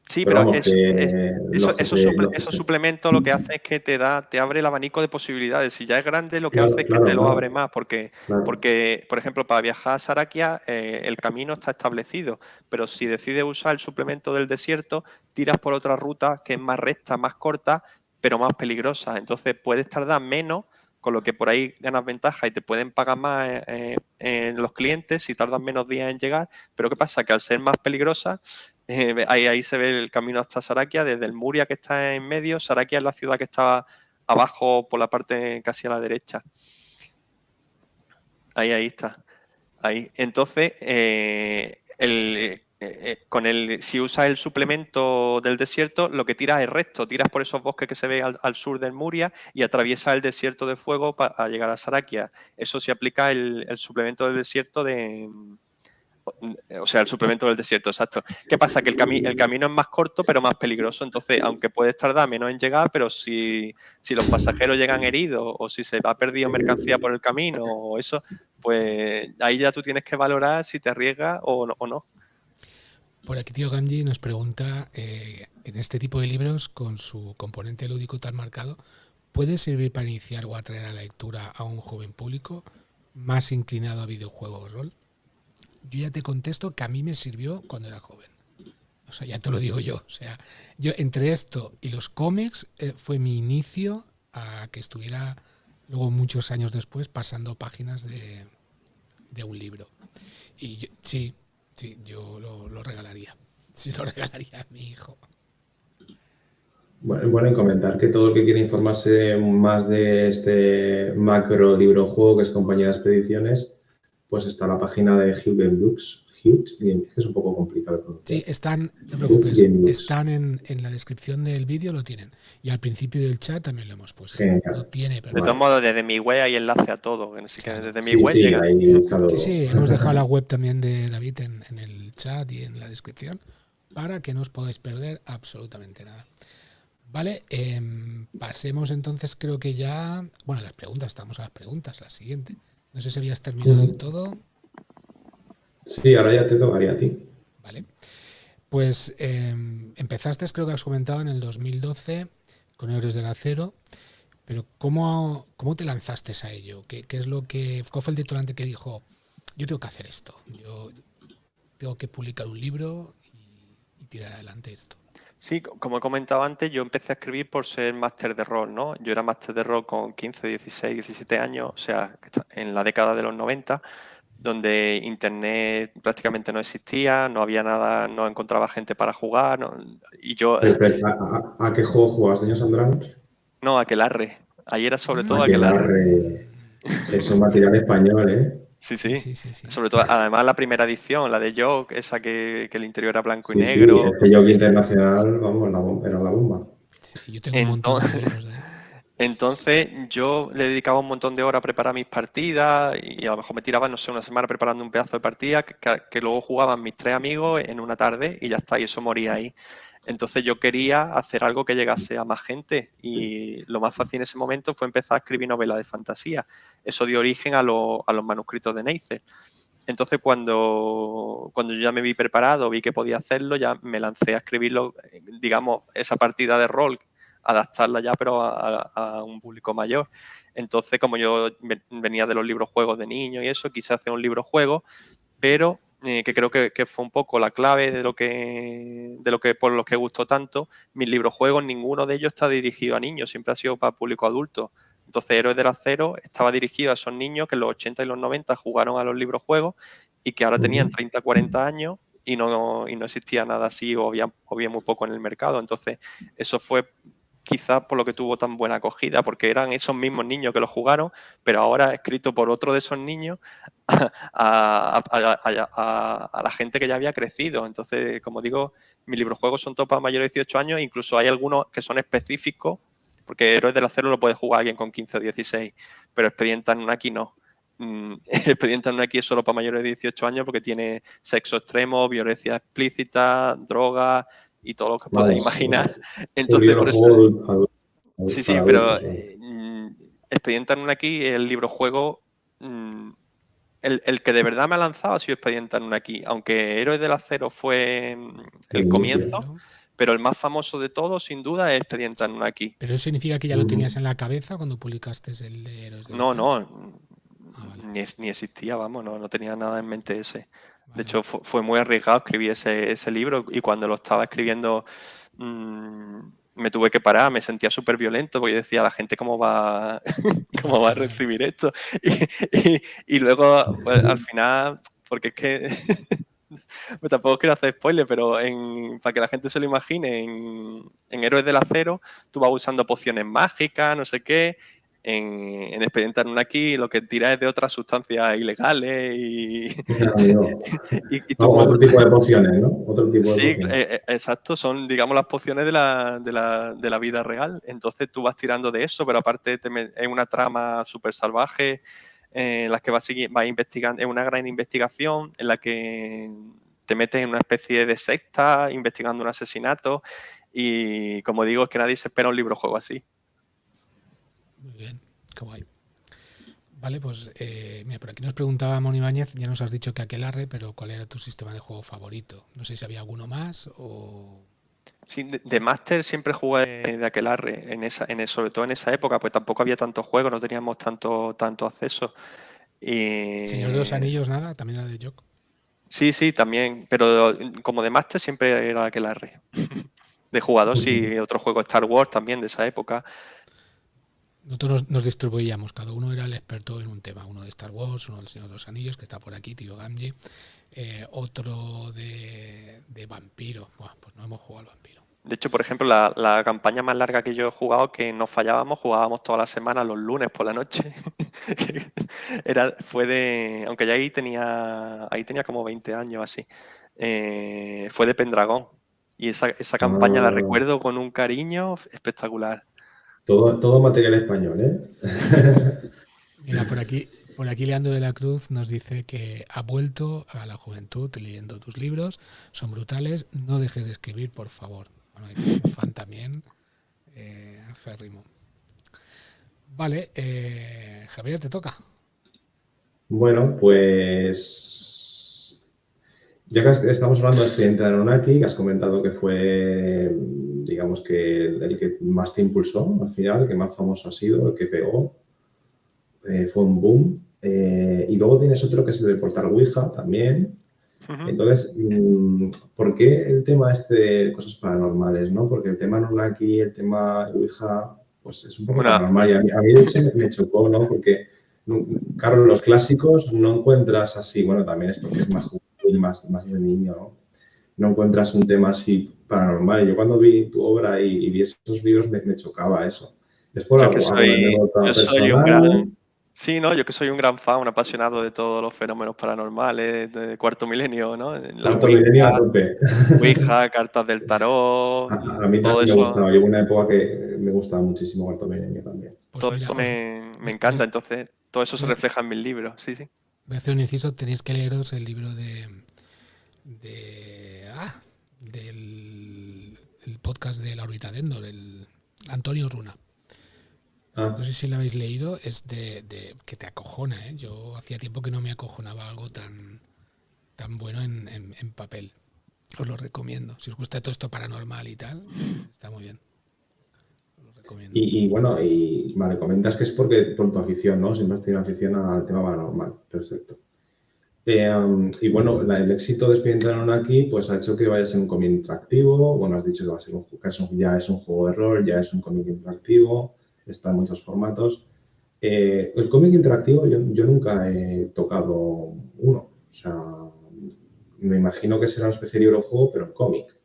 sí, Pero pero vamos, que esos suplementos lo que hace es que te abre el abanico de posibilidades. Si ya es grande, lo que Claro, hace es que claro, te lo abre claro, más, porque, claro. por ejemplo, para viajar a Sarakia, el camino está establecido, pero si decides usar el suplemento del desierto, tiras por otra ruta que es más recta, más corta, pero más peligrosa. Entonces puedes tardar menos, con lo que por ahí ganas ventaja y te pueden pagar más en los clientes si tardan menos días en llegar. Pero ¿qué pasa? Que al ser más peligrosa, ahí se ve el camino hasta Sarakia, desde el Muria que está en medio. Sarakia es la ciudad que está abajo por la parte casi a la derecha. Ahí está. Ahí. Entonces, si usas el suplemento del desierto, lo que tiras es recto, tiras por esos bosques que se ve al sur del Muria y atraviesas el desierto de fuego para llegar a Sarakia. Eso se aplica el suplemento del desierto o sea, el suplemento del desierto, exacto. ¿Qué pasa? Que el camino es más corto, pero más peligroso. Entonces, aunque puedes tardar menos en llegar, pero si los pasajeros llegan heridos o si se ha perdido mercancía por el camino o eso, pues ahí ya tú tienes que valorar si te arriesgas o no. Por aquí Tío Gamji nos pregunta, en este tipo de libros, con su componente lúdico tan marcado, ¿puede servir para iniciar o atraer a la lectura a un joven público más inclinado a videojuegos rol? Yo ya te contesto que a mí me sirvió cuando era joven. O sea, ya te lo digo yo. O sea, yo entre esto y los cómics fue mi inicio a que estuviera luego muchos años después pasando páginas de un libro. Y sí, yo lo regalaría. Sí, lo regalaría a mi hijo. Bueno, y comentar que todo el que quiere informarse más de este macro libro juego que es Compañía de Expediciones, pues está la página de Huge Books. Huge, que es un poco complicado de pronunciar. Sí, no te preocupes, están en la descripción del vídeo, lo tienen. Y al principio del chat también lo hemos puesto. Genial. Lo tiene, pero de todos modos, desde mi web hay enlace a todo. Así que desde mi web sí, llega. Sí, hemos dejado la web también de David en el chat y en la descripción para que no os podáis perder absolutamente nada. Vale, pasemos entonces, creo que ya... Bueno, las preguntas, estamos a las preguntas, la siguiente. No sé si habías terminado del todo. Sí, ahora ya te tocaría a ti. Vale. Pues empezaste, creo que has comentado, en el 2012 con Héroes del Acero, pero ¿cómo te lanzaste a ello? ¿Cuál fue el detonante que dijo, yo tengo que hacer esto, yo tengo que publicar un libro y tirar adelante esto? Sí, como he comentado antes, yo empecé a escribir por ser máster de rol, ¿no? Yo era máster de rol con 15, 16, 17 años, o sea, en la década de los 90, donde internet prácticamente no existía, no había nada, no encontraba gente para jugar, y yo... ¿A qué juego jugabas, Dungeons and Dragons? No, Aquelarre. Ahí era sobre todo Aquelarre. Es un material español, ¿eh? Sí. Sobre todo, además la primera edición, la de Yoke, esa que el interior era blanco y negro. Sí, el Yoke Internacional, vamos, era la bomba. Sí, yo tengo un montón de libros de... Entonces yo le dedicaba un montón de horas a preparar mis partidas y a lo mejor me tiraba, no sé, una semana preparando un pedazo de partida que luego jugaban mis 3 amigos en una tarde y ya está, y eso moría ahí. Entonces yo quería hacer algo que llegase a más gente y lo más fácil en ese momento fue empezar a escribir novelas de fantasía. Eso dio origen a los manuscritos de Neisser. Entonces cuando yo ya me vi preparado, vi que podía hacerlo, ya me lancé a escribirlo, digamos, esa partida de rol, adaptarla ya pero a un público mayor. Entonces, como yo venía de los libros juegos de niños y eso, quise hacer un libro juego, pero que creo que fue un poco la clave de lo que por lo que gustó tanto. Mis libros juegos, ninguno de ellos está dirigido a niños, siempre ha sido para público adulto. Entonces, Héroes del Acero estaba dirigido a esos niños que en los 80 y los 90 jugaron a los libros juegos y que ahora tenían 30, 40 años y no existía nada así o había muy poco en el mercado. Entonces, eso fue quizás por lo que tuvo tan buena acogida, porque eran esos mismos niños que lo jugaron, pero ahora escrito por otro de esos niños a la gente que ya había crecido. Entonces, como digo, mis librojuegos son todos para mayores de 18 años, incluso hay algunos que son específicos, porque Héroes del Acero lo puede jugar alguien con 15 o 16, pero Expediente Anunnaki no. Expediente Anunnaki es solo para mayores de 18 años porque tiene sexo extremo, violencia explícita, drogas y todo lo que podáis imaginar. Entonces, por eso... Sí, pero Expediente Anunnaki, el libro juego, el que de verdad me ha lanzado ha sido Expediente Anunnaki, aunque Héroes del Acero fue el comienzo, pero el más famoso de todos, sin duda, es Expediente Anunnaki. ¿Pero eso significa que ya lo tenías en la cabeza cuando publicaste el de Héroes del Acero? No. Vale. Ni existía, vamos, no tenía nada en mente ese. Vale. De hecho, fue muy arriesgado escribir ese libro y cuando lo estaba escribiendo me tuve que parar, me sentía súper violento porque decía, la gente cómo va a recibir esto. Y luego, pues, al final, porque es que tampoco quiero hacer spoiler, pero para que la gente se lo imagine, en Héroes del Acero tú vas usando pociones mágicas, no sé qué. en Expediente Anunnaki lo que tira es de otras sustancias ilegales Amigo. y tú No, como... otro tipo de pociones, ¿no? Otro tipo de Sí, pociones. exacto, son, digamos, las pociones de la vida real. Entonces tú vas tirando de eso, pero aparte es una trama súper salvaje en la que vas investigando, es una gran investigación en la que te metes en una especie de secta investigando un asesinato y, como digo, es que nadie se espera un libro-juego así. Muy bien, qué guay. Vale, pues mira, por aquí nos preguntaba Moni Báñez, ya nos has dicho que Aquelarre, pero ¿cuál era tu sistema de juego favorito? No sé si había alguno más o... Sí, de Master siempre jugué de Aquelarre, sobre todo en esa época, pues tampoco había tantos juegos, no teníamos tanto acceso. Señor de los Y Anillos, nada, también era de Jock. sí, también, pero como de Master siempre era Aquelarre. De jugador sí, otro juego Star Wars también de esa época. Nosotros nos distribuíamos, cada uno era el experto en un tema, uno de Star Wars, uno del Señor de los Anillos, que está por aquí, tío Gamji, otro de vampiro. Buah, pues no hemos jugado al vampiro. De hecho, por ejemplo, la campaña más larga que yo he jugado, que no fallábamos, jugábamos toda la semana los lunes por la noche. Aunque ya ahí tenía como 20 años así. Fue de Pendragón. Y esa campaña la Ah, recuerdo con un cariño espectacular. todo material español, ¿eh? Mira, por aquí Leandro de la Cruz nos dice que ha vuelto a la juventud leyendo tus libros, son brutales, no dejes de escribir, por favor. Bueno, hay un fan también, aférrimo. Vale, Javier, te toca. Bueno, pues ya que estamos hablando de Expediente Anunnaki, que has comentado que fue, digamos que el que más te impulsó al final, el que más famoso ha sido, el que pegó, fue un boom. Y luego tienes otro que es el de portar Ouija también. Ujú. Entonces, ¿por qué el tema este de cosas paranormales, no? Porque el tema Anunnaki, el tema Ouija, pues es un poco Bueno, paranormal. Y a mí de hecho me chocó, ¿no? Porque, claro, los clásicos no encuentras así, bueno, también es porque es más juvenil, más de niño, ¿no? No encuentras un tema así paranormal. Y yo cuando vi tu obra y vi esos libros me chocaba eso. Es por yo que alguna anécdota yo soy un gran... personal. Sí, ¿no? Yo que soy un gran fan, un apasionado de todos los fenómenos paranormales, de cuarto milenio, ¿no? La Cuarto milenio a tope. Ouija, cartas del tarot, A mí todo también me eso, gustaba. Llevo una época que me gustaba muchísimo Cuarto Milenio también. Pues todo mira, eso me encanta. Entonces, todo eso se refleja en mis libros. Sí, sí. voy a hacer un inciso, tenéis que leeros el libro del el podcast de la órbita de Endor, el Antonio Runa. Ah, No sé si lo habéis leído, es de que te acojona, ¿eh? Yo hacía tiempo que no me acojonaba algo tan bueno en papel. Os lo recomiendo. Si os gusta todo esto paranormal y tal, está muy bien. Os lo recomiendo. y bueno, y vale, comentas que es por tu afición, ¿no? Siempre has tenido afición al tema paranormal. Perfecto. Y bueno, el éxito de Expediente Anunnaki pues ha hecho que vaya a ser un cómic interactivo. Bueno, has dicho que va a ser ya es un juego de rol, ya es un cómic interactivo, está en muchos formatos. El cómic interactivo yo nunca he tocado uno. O sea, me imagino que será una especie de librojuego, pero en cómic.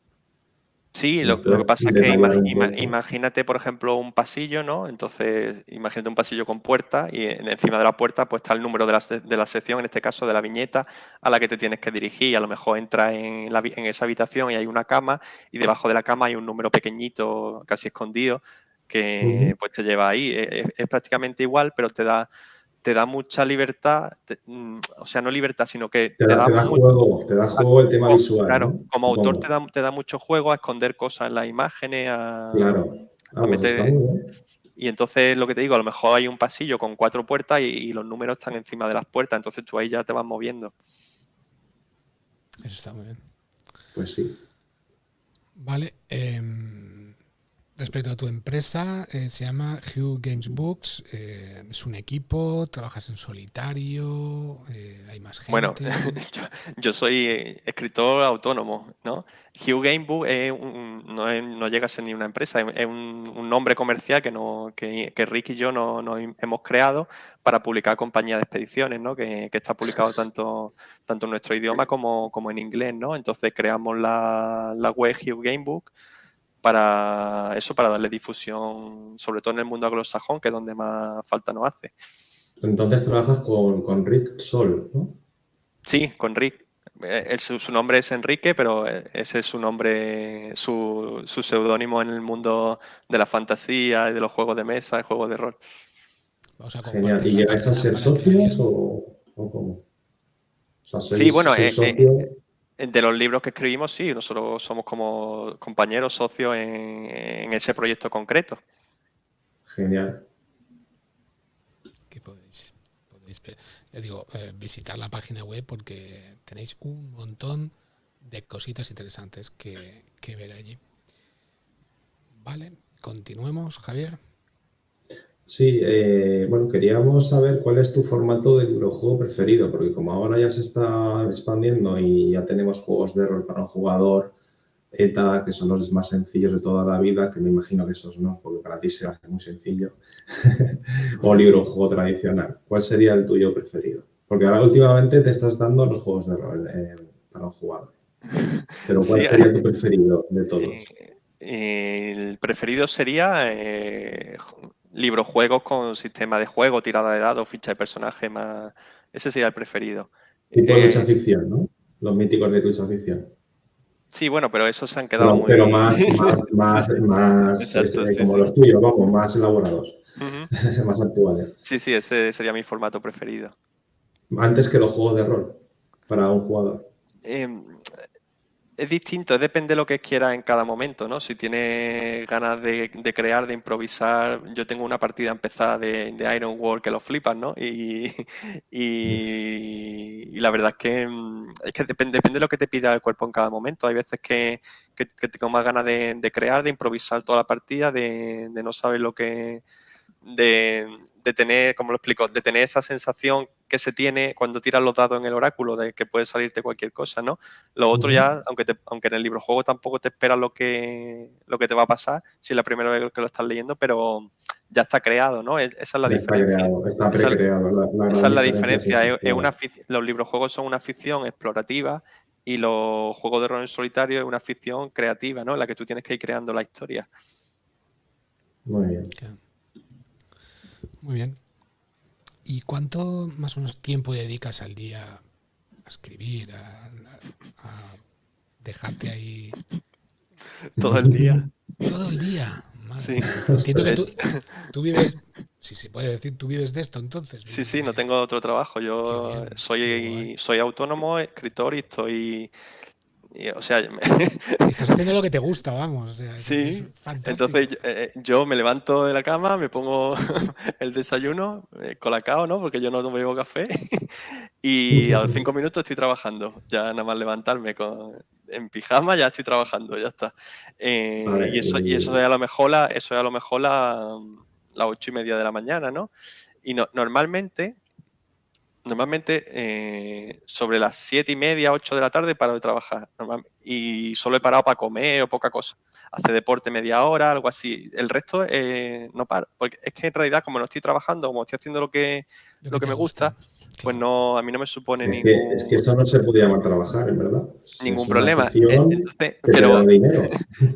Sí, ¿Nos lo que puedes pasa es que detallar un poco? imagínate, por ejemplo, un pasillo, ¿no? Entonces, imagínate un pasillo con puerta y encima de la puerta pues está el número de la sección, en este caso de la viñeta, a la que te tienes que dirigir. A lo mejor entras en esa habitación y hay una cama y debajo de la cama hay un número pequeñito, casi escondido, que pues te lleva ahí. Es prácticamente igual, pero te da mucha libertad, o sea, no libertad, sino que Te te da, da te da juego, te da juego el tema visual, claro, ¿no? como autor Supongo. te da mucho juego a esconder cosas en las imágenes, Claro. a Pues está meter... muy bien. Y entonces lo que te digo, a lo mejor hay un pasillo con 4 puertas y los números están encima de las puertas, entonces tú ahí ya te vas moviendo. Eso está muy bien. Pues sí. Vale. Respecto a tu empresa, se llama Hugh Games Books. Es un equipo, trabajas en solitario, hay más gente. Bueno, yo soy escritor autónomo, ¿no? Hugh Gamebook no llega a ser ni una empresa, es un nombre comercial que Rick y yo no hemos creado para publicar compañía de expediciones, ¿no? Que está publicado tanto en nuestro idioma como en inglés, ¿no? Entonces creamos la web Hugh Gamebook para eso, para darle difusión, sobre todo en el mundo anglosajón, que es donde más falta nos hace. Entonces trabajas con Rick Sol, ¿no? Sí, con Rick. Su nombre es Enrique, pero ese es su nombre, su seudónimo en el mundo de la fantasía y de los juegos de mesa y juegos de rol. Vamos a Genial. compartir ¿Y la llegáis a página ser para que la socios vean. o cómo? O sea, Sí, bueno, sois socios. de los libros que escribimos, sí, nosotros somos como compañeros, socios en ese proyecto concreto. Genial. Que podéis ver. Ya digo, visitar la página web porque tenéis un montón de cositas interesantes que ver allí. Vale, continuemos, Javier. Sí, bueno, queríamos saber cuál es tu formato de videojuego preferido, porque como ahora ya se está expandiendo y ya tenemos juegos de rol para un jugador, ETA, que son los más sencillos de toda la vida, que me imagino que esos no, porque para ti se hace muy sencillo, o libro juego tradicional. ¿Cuál sería el tuyo preferido? Porque ahora últimamente te estás dando los juegos de rol para un jugador. Pero ¿cuál Sí, sería tu preferido de todos? el preferido sería librojuegos con sistema de juego, tirada de dados, ficha de personaje más. Ese sería el preferido. Tipo de lucha ficción, ¿no? Los míticos de lucha ficción. Sí, bueno, pero esos se han quedado muy. Pero más, Sí, sí. Exacto, sí, como sí. los tuyos, vamos, más elaborados, Ujú. más actuales. Sí, ese sería mi formato preferido. Antes que los juegos de rol para un jugador. Es distinto, depende de lo que quieras en cada momento, ¿no? Si tienes ganas de crear, de improvisar, yo tengo una partida empezada de Iron World que lo flipas, ¿no? Y la verdad es que depende de lo que te pida el cuerpo en cada momento. Hay veces que tengo más ganas de crear, de improvisar toda la partida, de no saber lo que... De tener, como lo explico, de tener esa sensación que se tiene cuando tiras los dados en el oráculo, de que puede salirte cualquier cosa, ¿no? Lo otro ya, aunque en el libro juego tampoco te esperas lo que te va a pasar si es la primera vez que lo estás leyendo, pero ya está creado, ¿no? Esa es la Ya está diferencia. creado, está precreado. La Esa gran es la diferencia diferencia. es esa. Los librojuegos son una ficción explorativa y los juegos de rol en solitario es una ficción creativa, ¿no? En la que tú tienes que ir creando la historia. Muy bien. Muy bien. ¿Y cuánto más o menos tiempo dedicas al día a escribir, a dejarte ahí Todo el día. todo el día? Madre Sí. mía. Entiendo que Es- tú vives, si se puede decir, tú vives de esto entonces. Sí, vives sí, no de- tengo otro trabajo. Qué Yo bien, qué guay. soy autónomo, escritor y o sea, Estás haciendo lo que te gusta, vamos. O sea, es sí. fantástico. Entonces yo me levanto de la cama, me pongo el desayuno, colacao, ¿no? Porque yo no bebo café. Y a los 5 minutos estoy trabajando. Ya nada más levantarme en pijama, ya estoy trabajando, ya está. Vale, Y eso es a lo mejor las 8:30 de la mañana, ¿no? Y normalmente sobre las 7:30, 8 de la tarde paro de trabajar. Y solo he parado para comer o poca cosa. Hacer deporte media hora, algo así. El resto no paro. Porque es que en realidad, como no estoy trabajando, como estoy haciendo lo que Lo que me te gusta, pues claro. no, a mí no me supone es que esto no se puede llamar trabajar, en verdad. ningún Es una problema. afición Entonces, que te da dinero.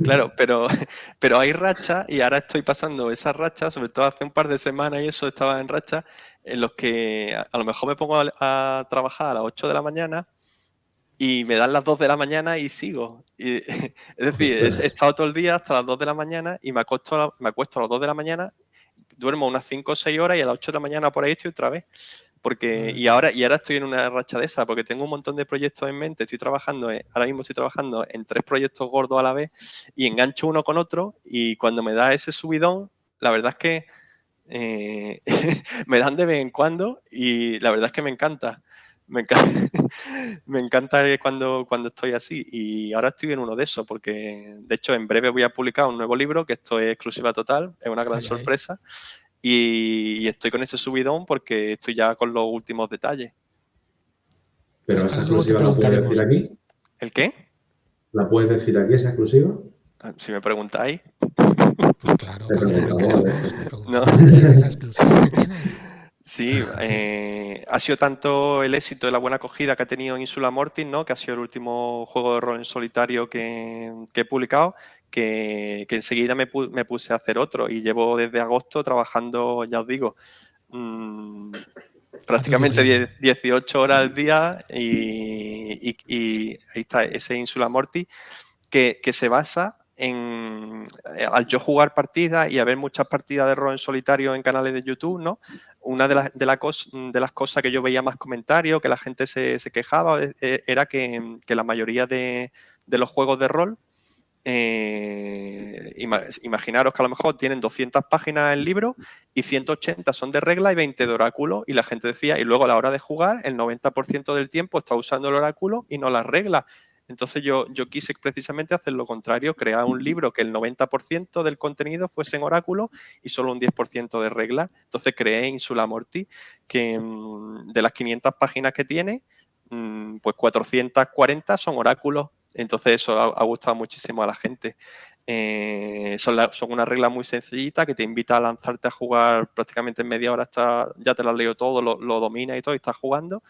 claro, pero hay rachas y ahora estoy pasando esas rachas, sobre todo hace un par de semanas y eso estaba en rachas, en los que a lo mejor me pongo a trabajar a las 8 de la mañana y me dan las 2 de la mañana y sigo. Es decir, he Ostras. estado todo el día hasta las 2 de la mañana y me acuesto a las 2 de la mañana, duermo unas 5 o 6 horas y a las 8 de la mañana por ahí estoy otra vez. Y ahora estoy en una racha de esa, porque tengo un montón de proyectos en mente. Ahora mismo estoy trabajando en 3 proyectos gordos a la vez y engancho uno con otro. Y cuando me da ese subidón, la verdad es que me dan de vez en cuando y la verdad es que me encanta. Me encanta, me encanta cuando estoy así. Y ahora estoy en uno de esos, porque de hecho en breve voy a publicar un nuevo libro, que esto es exclusiva total, es una gran Ay, ay. sorpresa. Y estoy con ese subidón porque estoy ya con los últimos detalles. Pero esa Ahora luego te exclusiva la puedes decir aquí. ¿El qué? ¿La puedes decir aquí, esa exclusiva? Si me preguntáis. Pues claro, Te cuando te preguntamos, preguntamos, te No. preguntamos qué es esa exclusiva que tienes. Sí, ha sido tanto el éxito de la buena acogida que ha tenido Insula Mortis, ¿no? Que ha sido el último juego de rol en solitario que he publicado, que enseguida me puse a hacer otro y llevo desde agosto trabajando, ya os digo, prácticamente 18 horas al día y ahí está ese Insula Mortis que se basa en, al yo jugar partidas y haber muchas partidas de rol en solitario en canales de YouTube, ¿no? Una de las cosas que yo veía más comentarios, que la gente se quejaba, era que la mayoría de los juegos de rol, imaginaros que a lo mejor tienen 200 páginas el libro y 180 son de regla y 20 de oráculo, y la gente decía, y luego a la hora de jugar el 90% del tiempo está usando el oráculo y no las reglas. Entonces yo quise precisamente hacer lo contrario, crear un libro que el 90% del contenido fuese en oráculo y solo un 10% de reglas. Entonces creé Insula Mortis, que de las 500 páginas que tiene, pues 440 son oráculos. Entonces eso ha gustado muchísimo a la gente. Son una regla muy sencillita que te invita a lanzarte a jugar prácticamente en media hora, ya te lo has leído todo, lo dominas y todo, y estás jugando.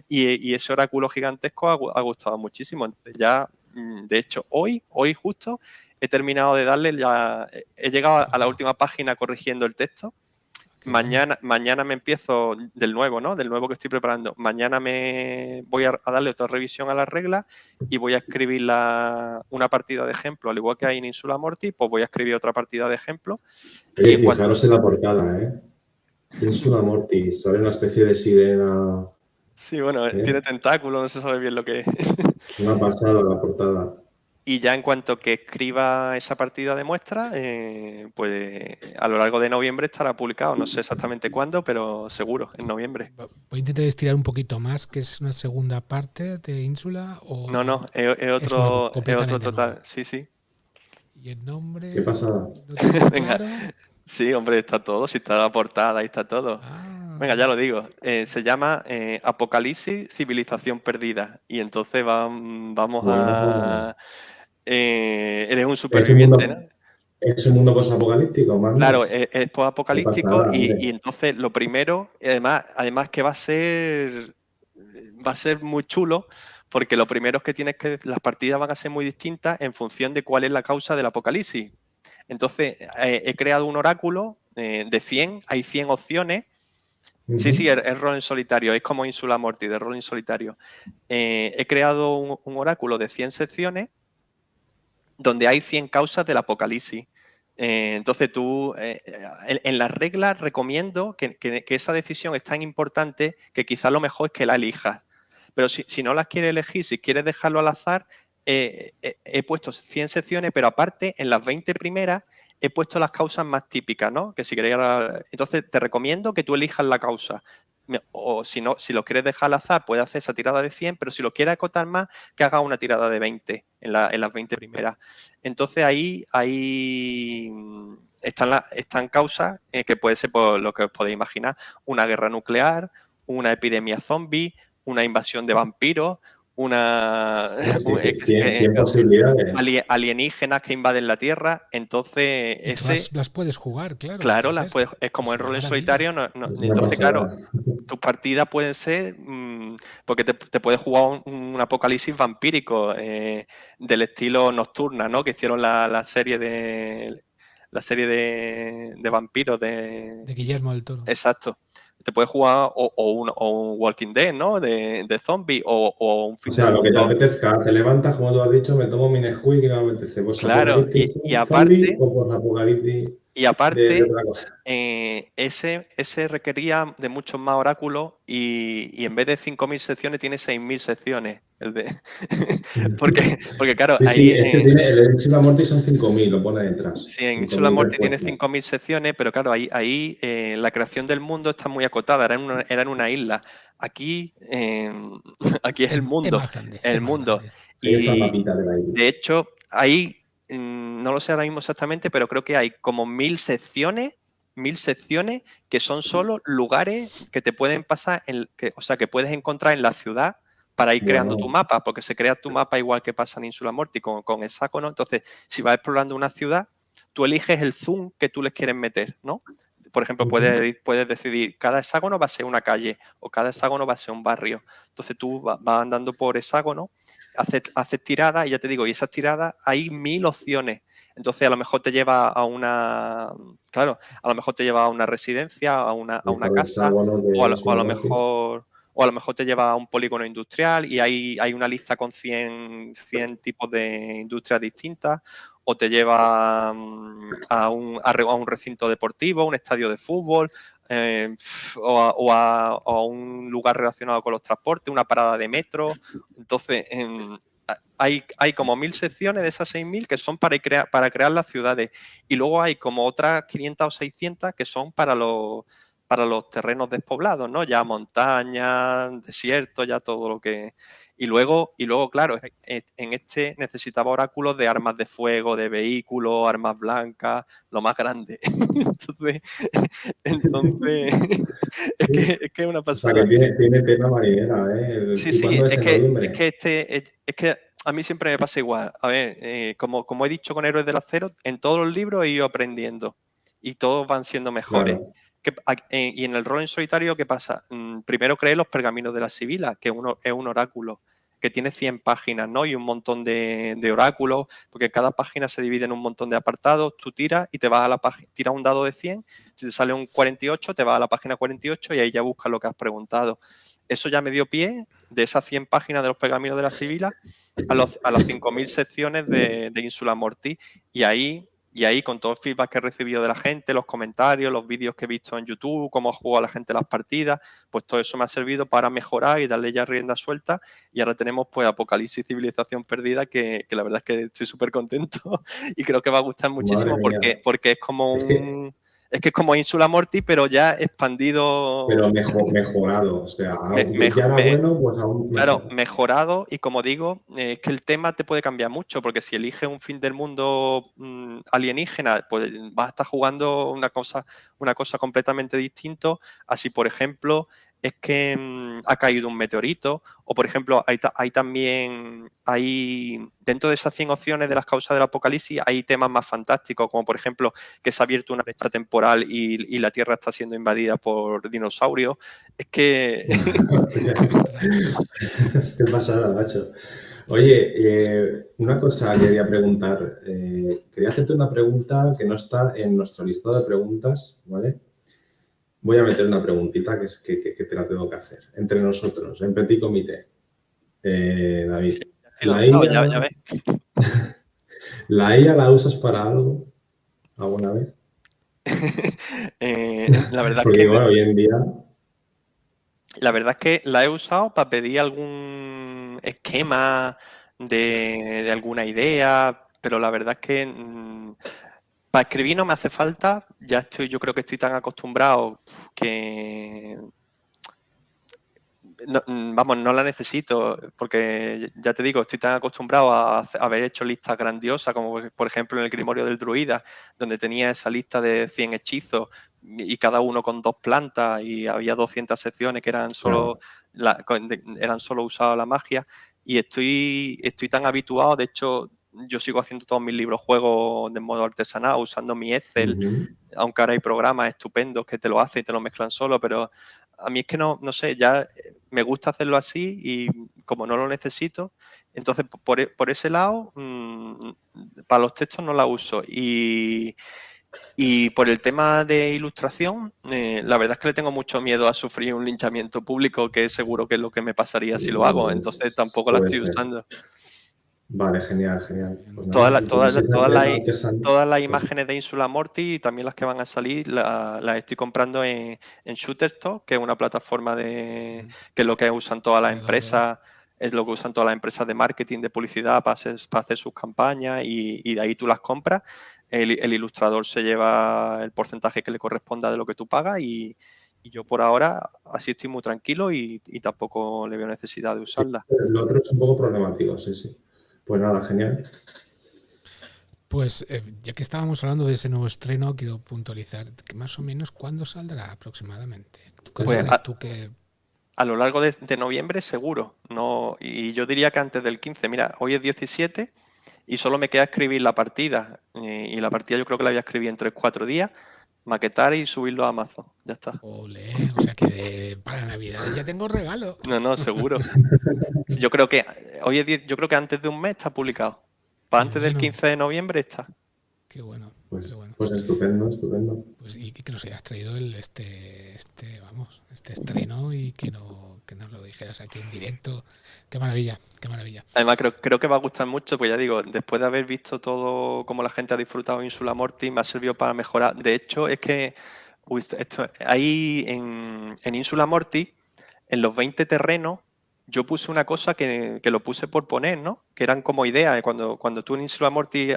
Y ese oráculo gigantesco ha gustado muchísimo. Entonces ya, de hecho, hoy justo he terminado de darle, ya he llegado a la última página corrigiendo el texto. Mañana me empiezo del nuevo, ¿no? Del nuevo que estoy preparando. Mañana me voy a darle otra revisión a las reglas y voy a escribir una partida de ejemplo. Al igual que hay en Insula Mortis, pues voy a escribir otra partida de ejemplo. Oye, fijaros en la portada, ¿eh? Insula Mortis, sale una especie de sirena. Sí, bueno, tiene tentáculos, no se sabe bien lo que es. Una pasada la portada. Y ya en cuanto que escriba esa partida de muestra, pues a lo largo de noviembre estará publicado. No sé exactamente cuándo, pero seguro, en noviembre. Voy a intentar estirar un poquito más, que es una segunda parte de Ínsula. O No, es otro total. Nuevo. Sí. ¿Y el nombre? ¿Qué pasa? ¿Lo tienes claro? Sí, hombre, está todo. Si está la portada, ahí está todo. Venga, ya lo digo. Se llama Apocalipsis, Civilización Perdida. Y entonces vamos a... eres un superviviente, ¿no? Es un mundo posapocalíptico, más. Claro, es posapocalíptico y entonces lo primero, además que va a ser muy chulo, porque lo primero es que las partidas van a ser muy distintas en función de cuál es la causa del apocalipsis. Entonces, he creado un oráculo de 100, hay 100 opciones. Sí, es rol en solitario, es como Insula Mortis, de rol en solitario. He creado un oráculo de 100 secciones donde hay 100 causas del apocalipsis. Entonces tú, en las reglas recomiendo que esa decisión es tan importante que quizás lo mejor es que la elijas. Pero si no las quieres elegir, si quieres dejarlo al azar, he puesto 100 secciones, pero aparte, en las 20 primeras, he puesto las causas más típicas, ¿no? Que si queréis, entonces te recomiendo que tú elijas la causa. O si no, si lo quieres dejar al azar, puedes hacer esa tirada de 100, pero si lo quieres acotar más, que haga una tirada de 20 en las 20 primeras. Entonces ahí están causas que puede ser, por lo que os podéis imaginar, una guerra nuclear, una epidemia zombie, una invasión de vampiros, 100 posibilidades. Alienígenas que invaden la Tierra. Entonces las puedes jugar, claro. Claro, es como el rol en solitario. Entonces, claro, tus partidas pueden ser porque te puedes jugar un apocalipsis vampírico del estilo Nocturna, ¿no? Que hicieron la serie de vampiros de Guillermo del Toro. Exacto. Te puedes jugar o un Walking Dead, ¿no? De zombie o un fin. O sea, lo que te apetezca. Te levantas, como tú has dicho, me tomo mi Nesquik y me apetece. Pues claro, y aparte... Y aparte, ese requería de muchos más oráculos y en vez de 5.000 secciones tiene 6.000 secciones. porque claro, sí, ahí... el Insula Mortis son 5.000, lo pone detrás. Sí, en Insula Mortis tiene 5.000 secciones, pero claro, ahí la creación del mundo está muy acotada, era en una isla. Aquí es el mundo. El mundo. Y de hecho, ahí... No lo sé ahora mismo exactamente, pero creo que hay como 1.000 secciones que son solo lugares que te pueden pasar, que puedes encontrar en la ciudad para ir creando tu mapa, porque se crea tu mapa igual que pasa en Insula Mortis con hexágono. Entonces, si vas explorando una ciudad, tú eliges el zoom que tú les quieres meter, ¿no? Por ejemplo, puedes decidir, cada hexágono va a ser una calle o cada hexágono va a ser un barrio. Entonces tú vas andando por hexágono, haces tiradas y ya te digo, y esas tiradas hay 1.000 opciones. Entonces a lo mejor te lleva a una, claro, a lo mejor te lleva a una residencia, a una casa, hexágonos de o a Insula lo Mortis. mejor... O a lo mejor te lleva a un polígono industrial y hay una lista con 100 tipos de industrias distintas, o te lleva a un recinto deportivo, un estadio de fútbol, o a un lugar relacionado con los transportes, una parada de metro. Entonces, hay como 1000 secciones de esas 6000 que son para crear las ciudades, y luego hay como otras 500 o 600 que son para los terrenos despoblados, ¿no? Ya montaña, desierto, ya todo lo que... Y luego, claro, en este necesitaba oráculos de armas de fuego, de vehículos, armas blancas, lo más grande. Entonces es que es una O sea, pasada. que tiene tela marinera, ¿eh? Sí, ¿Y cuándo es? ¿En noviembre? Es que a mí siempre me pasa igual. A ver, como he dicho con Héroes del Acero, en todos los libros he ido aprendiendo y todos van siendo mejores. Claro. Y en el rol en solitario, ¿qué pasa? Primero creé los pergaminos de la Sibila, que es un oráculo que tiene 100 páginas, ¿no? Y un montón de oráculos, porque cada página se divide en un montón de apartados. Tú tiras y te vas a la página, tiras un dado de 100, si te sale un 48, te vas a la página 48 y ahí ya buscas lo que has preguntado. Eso ya me dio pie, de esas 100 páginas de los pergaminos de la Sibila, a las 5000 secciones de Insula Mortis. Y ahí, con todo el feedback que he recibido de la gente, los comentarios, los vídeos que he visto en YouTube, cómo juega la gente las partidas, pues todo eso me ha servido para mejorar y darle ya rienda suelta. Y ahora tenemos pues Apocalipsis Civilización Perdida, que la verdad es que estoy súper contento y creo que va a gustar muchísimo porque es como es que es como Insula Mortis, pero ya expandido. Pero mejorado, o sea, ya era bueno, pues aún mejor. Claro, mejorado, y como digo, es que el tema te puede cambiar mucho, porque si eliges un fin del mundo alienígena, pues vas a estar jugando una cosa completamente distinta. Así, por ejemplo, es que ha caído un meteorito, o por ejemplo, dentro de esas 100 opciones de las causas del apocalipsis, hay temas más fantásticos, como por ejemplo que se ha abierto una brecha temporal y la Tierra está siendo invadida por dinosaurios. Es que... Qué pasada, macho. Oye, una cosa quería preguntar. Quería hacerte una pregunta que no está en nuestro listado de preguntas, ¿vale? Voy a meter una preguntita que te la tengo que hacer. Entre nosotros, en petit comité. David, Sí, ya ves. ¿La IA la usas para algo alguna vez? La verdad Porque es que bueno, hoy en día... La verdad es que la he usado para pedir algún esquema de alguna idea, pero la verdad es que para escribir no me hace falta. Yo creo que estoy tan acostumbrado que no la necesito, porque ya te digo, estoy tan acostumbrado a haber hecho listas grandiosas, como por ejemplo en el Grimorio del Druida, donde tenía esa lista de 100 hechizos y cada uno con 2 plantas, y había 200 secciones que eran solo usadas la magia, y estoy tan habituado. De hecho, yo sigo haciendo todos mis libros juegos de modo artesanal, usando mi Excel, aunque ahora hay programas estupendos que te lo hacen y te lo mezclan solo, pero a mí es que no sé, ya me gusta hacerlo así, y como no lo necesito, entonces por ese lado, para los textos no la uso. Y por el tema de ilustración, la verdad es que le tengo mucho miedo a sufrir un linchamiento público, que seguro que es lo que me pasaría si lo hago, entonces tampoco la estoy usando. Vale, genial. Pues todas las imágenes de Insula Mortis y también las que van a salir las estoy comprando en Shutterstock, que es una plataforma que es lo que usan todas las empresas, es lo que usan todas las empresas de marketing, de publicidad para hacer sus campañas, y de ahí tú las compras. El ilustrador se lleva el porcentaje que le corresponda de lo que tú pagas, y yo por ahora así estoy muy tranquilo y tampoco le veo necesidad de usarla. Lo otro es un poco problemático, sí. Pues nada, genial. Pues ya que estábamos hablando de ese nuevo estreno, quiero puntualizar que más o menos cuándo saldrá aproximadamente. A lo largo de noviembre seguro, no, y yo diría que antes del 15. Mira, hoy es 17 y solo me queda escribir la partida, y la partida yo creo que la voy a escribir en 3-4 días, maquetar y subirlo a Amazon, ya está. Olé, o sea que para Navidad ya tengo regalo. No, seguro. Yo creo que antes de un mes está publicado. Para antes del 15 de noviembre está. Qué bueno, Pues, qué bueno. pues estupendo, estupendo. Pues, y que nos hayas traído este estreno y que nos lo dijeras aquí en directo. Qué maravilla, qué maravilla. Además, creo que va a gustar mucho, pues ya digo, después de haber visto todo cómo la gente ha disfrutado Insula Mortis, me ha servido para mejorar. De hecho, es que ahí en Insula Mortis, en los 20 terrenos, yo puse una cosa que lo puse por poner, ¿no? Que eran como ideas. Cuando tú en Insula Mortis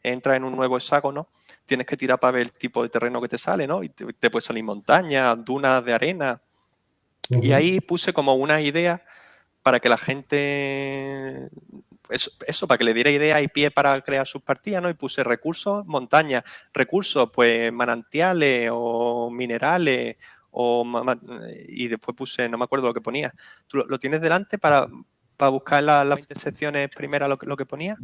entras en un nuevo hexágono, tienes que tirar para ver el tipo de terreno que te sale, ¿no? Y te puede salir montañas, dunas de arena. Y ahí puse como una idea para que la gente, eso, para que le diera idea y pie para crear sus partidas, ¿no? Y puse recursos, montañas, recursos, pues manantiales o minerales, y después puse, no me acuerdo lo que ponía. ¿Tú lo tienes delante para buscar las 20 secciones primeras lo que ponía?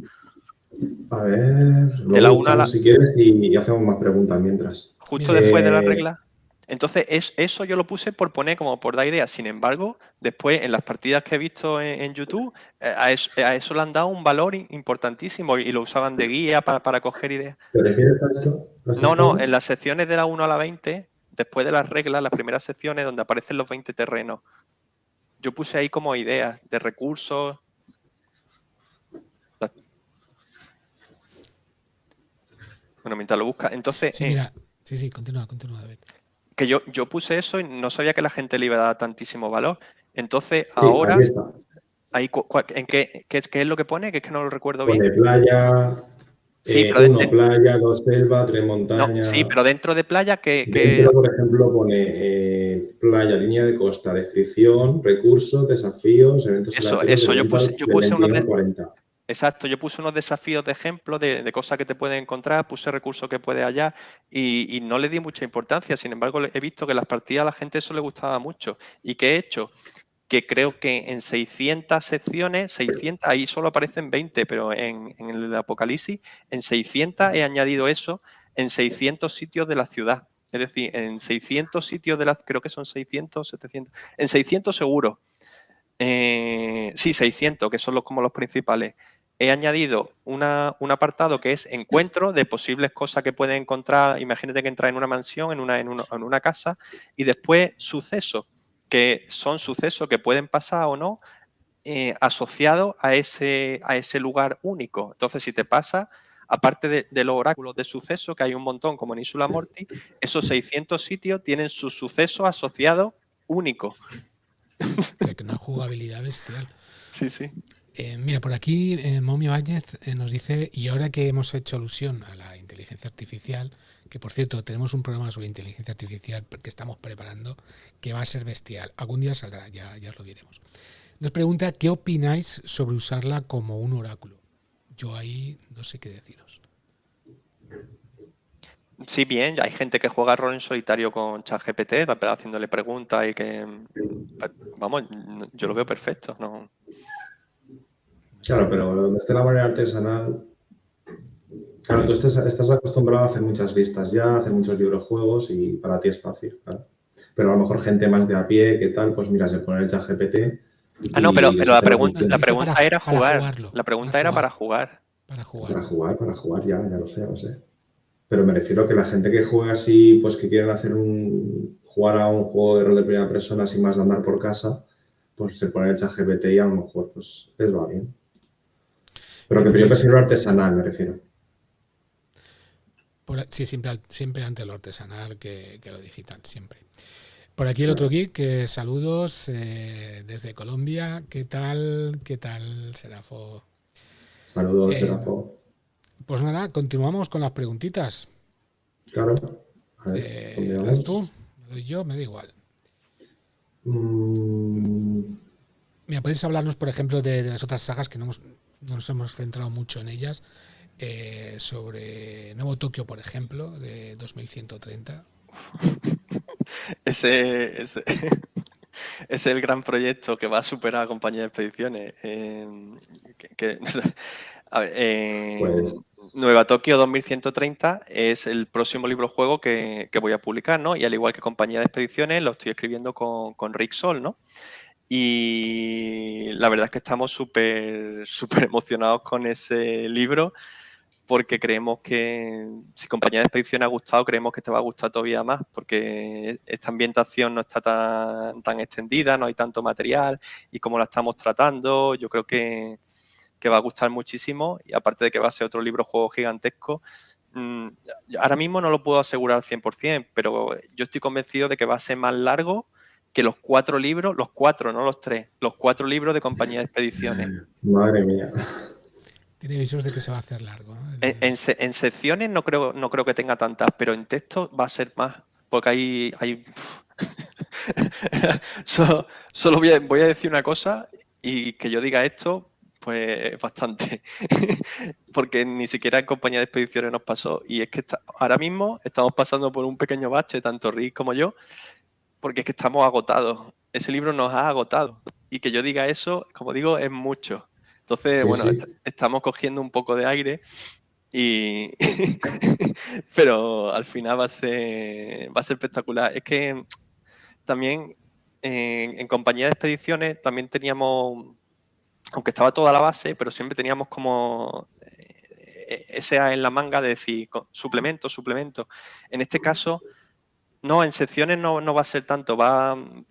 A ver, De la luego 1 a la, buscamos si quieres y hacemos más preguntas mientras. justo Mira, después de la regla. Entonces, eso yo lo puse por poner como por dar ideas. Sin embargo, después en las partidas que he visto en YouTube, a eso le han dado un valor importantísimo y lo usaban de guía para coger ideas. ¿Te refieres a esto? ¿A estos No, juegos? en las secciones de la 1 a la 20, después de las reglas, las primeras secciones donde aparecen los 20 terrenos, yo puse ahí como ideas de recursos. Bueno, mientras lo busca. Entonces, sí, mira, sí, continúa, David. que yo puse eso y no sabía que la gente le iba a dar tantísimo valor. Entonces, Sí, ahora, aquí está. ahí, ¿en qué es lo que pone? Que es que no lo recuerdo bien. Pone playa, Sí, pero 1 playa, 2 selva, 3 no, montaña. sí, pero dentro de playa Dentro, por ejemplo, pone playa, línea de costa, descripción, recursos, desafíos, eventos aleatorios eso, del yo puse unos 21 al 40. exacto, yo puse unos desafíos de ejemplo de cosas que te pueden encontrar, puse recursos que puedes hallar y no le di mucha importancia. Sin embargo, he visto que en las partidas a la gente eso le gustaba mucho. ¿Y qué he hecho? Que creo que en 600 secciones, 600, ahí solo aparecen 20, pero en el de Apocalipsis, en 600 he añadido eso en 600 sitios de la ciudad. Es decir, en 600 sitios de la, creo que son 600, 700, en 600 seguro. Sí, 600, que son como los principales. He añadido un apartado que es encuentro de posibles cosas que puedes encontrar. Imagínate que entras en una mansión, en una casa, y después sucesos, que son sucesos que pueden pasar o no, asociados a ese lugar único. Entonces, si te pasa, aparte de los oráculos de sucesos, que hay un montón como en Insula Mortis, esos 600 sitios tienen sus sucesos asociados únicos. O sea, que una jugabilidad bestial. Sí, sí. Mira, por aquí Momio Áñez nos dice, y ahora que hemos hecho alusión a la inteligencia artificial, que por cierto tenemos un programa sobre inteligencia artificial que estamos preparando, que va a ser bestial. Algún día saldrá, ya os lo diremos. Nos pregunta, ¿qué opináis sobre usarla como un oráculo? Yo ahí no sé qué deciros. Sí, bien, hay gente que juega rol en solitario con ChatGPT, haciéndole preguntas y que, vamos, yo lo veo perfecto, ¿no? Claro, pero donde esté la manera artesanal. Claro, tú estás acostumbrado a hacer muchas vistas ya, a hacer muchos libros juegos y para ti es fácil, claro. Pero a lo mejor gente más de a pie, ¿qué tal? Pues mira, se pone el ChatGPT. No, pero la pregunta era para jugar. jugarlo, La pregunta era para jugar. Para jugar, ya lo sé. Pero me refiero a que la gente que juega así, pues que quieren jugar a un juego de rol de primera persona sin más de andar por casa, pues se pone el ChatGPT y a lo mejor pues les va bien. Pero que yo prefiero lo artesanal, me refiero. Sí, siempre ante lo artesanal que lo digital, siempre. Por aquí el otro geek, saludos desde Colombia. ¿Qué tal, Serafo? Saludos, Serafo. Pues nada, continuamos con las preguntitas. Claro. A ver, ¿das tú? ¿Me doy yo? Me da igual. Mira, podéis hablarnos, por ejemplo, de las otras sagas que no nos hemos centrado mucho en ellas. Sobre Nuevo Tokio, por ejemplo, de 2130. Ese es el gran proyecto que va a superar a Compañía de Expediciones. A ver, pues, Nueva Tokio 2130 es el próximo libro juego que voy a publicar, ¿no? Y al igual que Compañía de Expediciones, lo estoy escribiendo con Rick Sol, ¿no? Y la verdad es que estamos súper emocionados con ese libro porque creemos que si Compañía de Expediciones ha gustado, creemos que te va a gustar todavía más, porque esta ambientación no está tan extendida, no hay tanto material, y como la estamos tratando, yo creo que va a gustar muchísimo, y aparte de que va a ser otro libro juego gigantesco, ahora mismo no lo puedo asegurar al 100%, pero yo estoy convencido de que va a ser más largo que los 4 libros, los 4, no los 3, los 4 libros de Compañía de Expediciones. Madre mía. Tiene visos de que se va a hacer largo, ¿no? En secciones no creo que tenga tantas, pero en texto va a ser más, porque hay solo voy a decir una cosa, y que yo diga esto, pues bastante, porque ni siquiera en Compañía de Expediciones nos pasó, y es que ahora mismo estamos pasando por un pequeño bache, tanto Rick como yo, porque es que estamos agotados. Ese libro nos ha agotado, y que yo diga eso, como digo, es mucho. Entonces, Sí, bueno, sí. estamos cogiendo un poco de aire, y pero al final va a ser espectacular. Es que también en Compañía de Expediciones también teníamos, aunque estaba toda la base, pero siempre teníamos como ese en la manga de decir suplemento. En este caso, no, en secciones no va a ser tanto.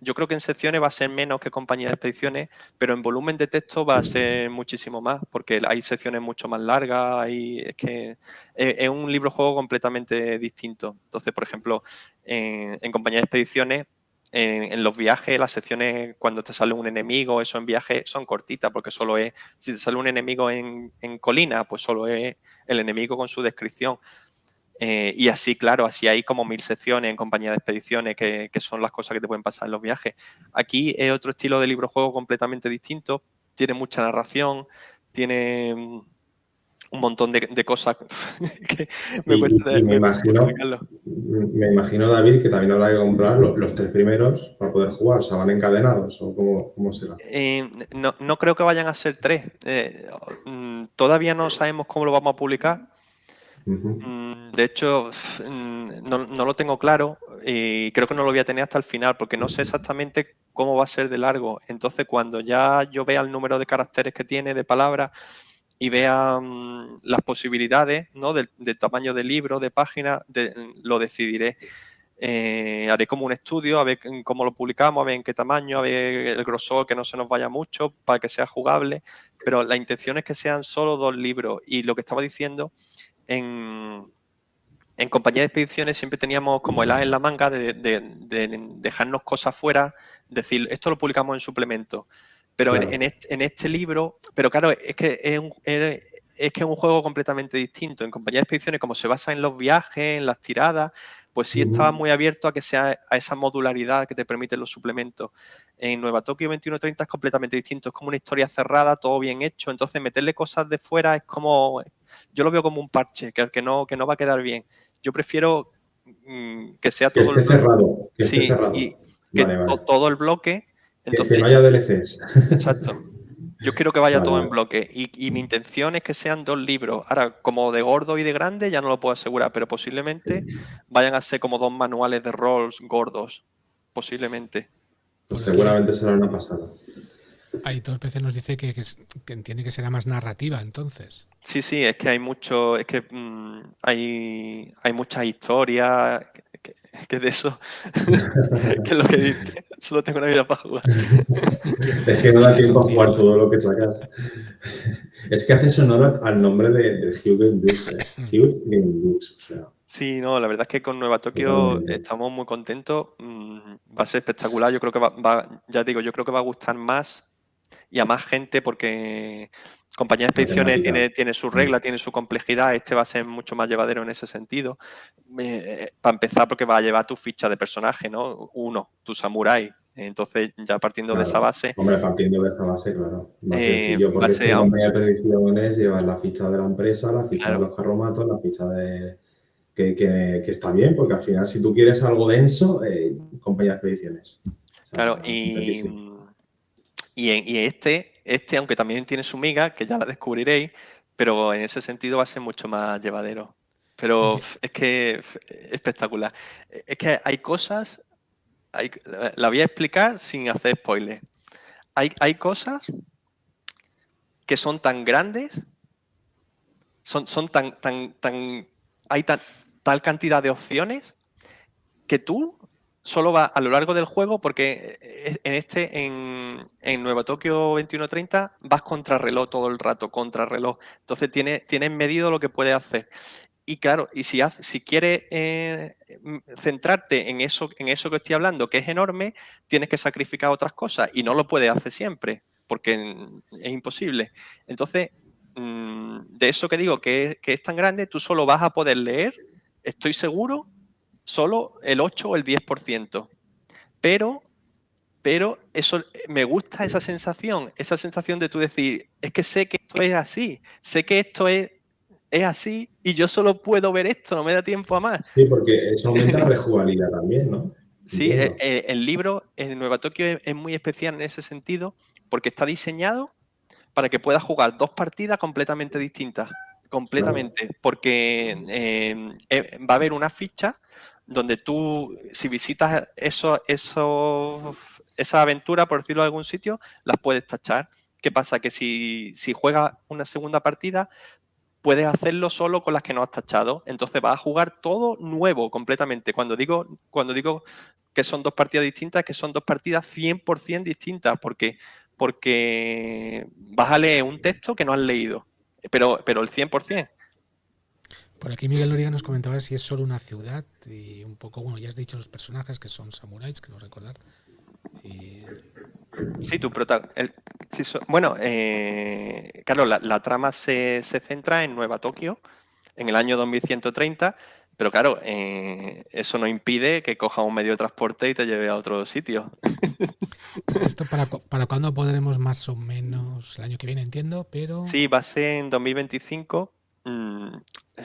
Yo creo que en secciones va a ser menos que Compañía de Expediciones, pero en volumen de texto va a ser muchísimo más, porque hay secciones mucho más largas. Es que es un libro-juego completamente distinto. Entonces, por ejemplo, en Compañía de Expediciones, en los viajes, las secciones cuando te sale un enemigo, eso en viaje son cortitas, porque solo es, si te sale un enemigo en colina, pues solo es el enemigo con su descripción. Y así, claro, así hay como 1000 secciones en Compañía de Expediciones, que son las cosas que te pueden pasar en los viajes. Aquí es otro estilo de libro-juego completamente distinto, tiene mucha narración, tiene un montón de cosas que me cuesta Y me explicarlo. imagino, David, que también habrá que comprar los 3 primeros para poder jugar. O sea, ¿van encadenados o cómo será? No creo que vayan a ser 3. Todavía no sabemos cómo lo vamos a publicar. De hecho, no lo tengo claro, y creo que no lo voy a tener hasta el final, porque no sé exactamente cómo va a ser de largo. Entonces, cuando ya yo vea el número de caracteres que tiene, de palabras, y vea las posibilidades, ¿no?, del tamaño del libro, de página, lo decidiré. Haré como un estudio, a ver cómo lo publicamos, a ver en qué tamaño, a ver el grosor, que no se nos vaya mucho, para que sea jugable. Pero la intención es que sean solo 2 libros. Y lo que estaba diciendo, en Compañía de Expediciones siempre teníamos como el as en la manga de dejarnos cosas fuera, decir, esto lo publicamos en suplemento. Pero Claro. en este libro, pero claro, es que es un juego completamente distinto. En Compañía de Expediciones, como se basa en los viajes, en las tiradas, pues sí estaba muy abierto a que sea a esa modularidad que te permiten los suplementos. En Nueva Tokio 2130 es completamente distinto, es como una historia cerrada, todo bien hecho. Entonces meterle cosas de fuera es como, yo lo veo como un parche, que no va a quedar bien. Yo prefiero que sea Que todo el esté bloque. cerrado, que esté Sí, cerrado. y que Vale, vale. todo el bloque. Que Entonces, no haya DLCs. exacto. Yo quiero que vaya Vale, todo vale. en bloque, y mi intención es que sean 2 libros. Ahora, como de gordo y de grande ya no lo puedo asegurar, pero posiblemente vayan a ser como 2 manuales de roles gordos, posiblemente. Pues Por aquí, seguramente será una pasada. Aitor PC nos dice que entiende que será más narrativa, entonces. Sí, es que hay mucho, es que hay muchas historias, que de eso, que es lo que dice, solo tengo una vida para jugar. Es que no da Vida tiempo a jugar social. todo lo que sacas. Es que haces honor al nombre de Hugh Game Books, ¿eh? Hugh Game Books, o sea. Sí, no, la verdad es que con Nueva Tokio Totalmente. estamos muy contentos. Va a ser espectacular. Yo creo que ya digo, yo creo que va a gustar más y a más gente, porque Compañía de La Expediciones temática. tiene su regla, tiene su complejidad. Este va a ser mucho más llevadero en ese sentido. Para empezar, porque va a llevar tu ficha de personaje, ¿no? Tu samurái. Entonces, ya partiendo de esa Claro. base, Hombre, partiendo de esa base, claro. Más sencillo, va a porque es que ser, en compañía de expediciones llevas la ficha de la empresa, la ficha de claro, los carromatos, la ficha de. Que está bien, porque al final, si tú quieres algo denso, compañía de expediciones. O sea, claro. completísimo. Y este, aunque también tiene su miga, que ya la descubriréis, pero en ese sentido va a ser mucho más llevadero. Pero es que espectacular. Es que hay cosas, la voy a explicar sin hacer spoiler. Hay cosas que son tan grandes, o son hay tal cantidad de opciones que tú solo vas a lo largo del juego, porque en Nueva Tokio 2130 vas contrarreloj todo el rato, contrarreloj. Entonces tienes medido lo que puedes hacer. Y claro, y si quieres centrarte en eso que estoy hablando, que es enorme, tienes que sacrificar otras cosas y no lo puedes hacer siempre, porque es imposible. Entonces, de eso que digo que es tan grande, tú solo vas a poder leer, estoy seguro, solo el 8 o el 10%. Pero eso me gusta esa sensación de tú decir, es que sé que esto es así, sé que esto es así y yo solo puedo ver esto, no me da tiempo a más. Sí, porque eso aumenta la rejugabilidad también, ¿no? Sí, Entiendo. el libro en Nueva Tokio es muy especial en ese sentido porque está diseñado para que puedas jugar 2 partidas completamente distintas. Completamente. Claro. Porque va a haber una ficha donde tú, si visitas esa aventura, por decirlo de algún sitio, las puedes tachar. ¿Qué pasa? Que si juegas una segunda partida, puedes hacerlo solo con las que no has tachado. Entonces vas a jugar todo nuevo completamente. Cuando digo que son 2 partidas distintas, que son 2 partidas 100% distintas, porque vas a leer un texto que no has leído, pero el 100%. Por aquí Miguel Noriega nos comentaba si es solo una ciudad y un poco, bueno, ya has dicho los personajes que son samuráis, que no recordar. Y... Sí, bueno, claro, la trama se centra en Nueva Tokio, en el año 2130, pero claro, eso no impide que coja un medio de transporte y te lleve a otro sitio. ¿Esto para cuándo podremos más o menos? El año que viene, entiendo, pero... Sí, va a ser en 2025.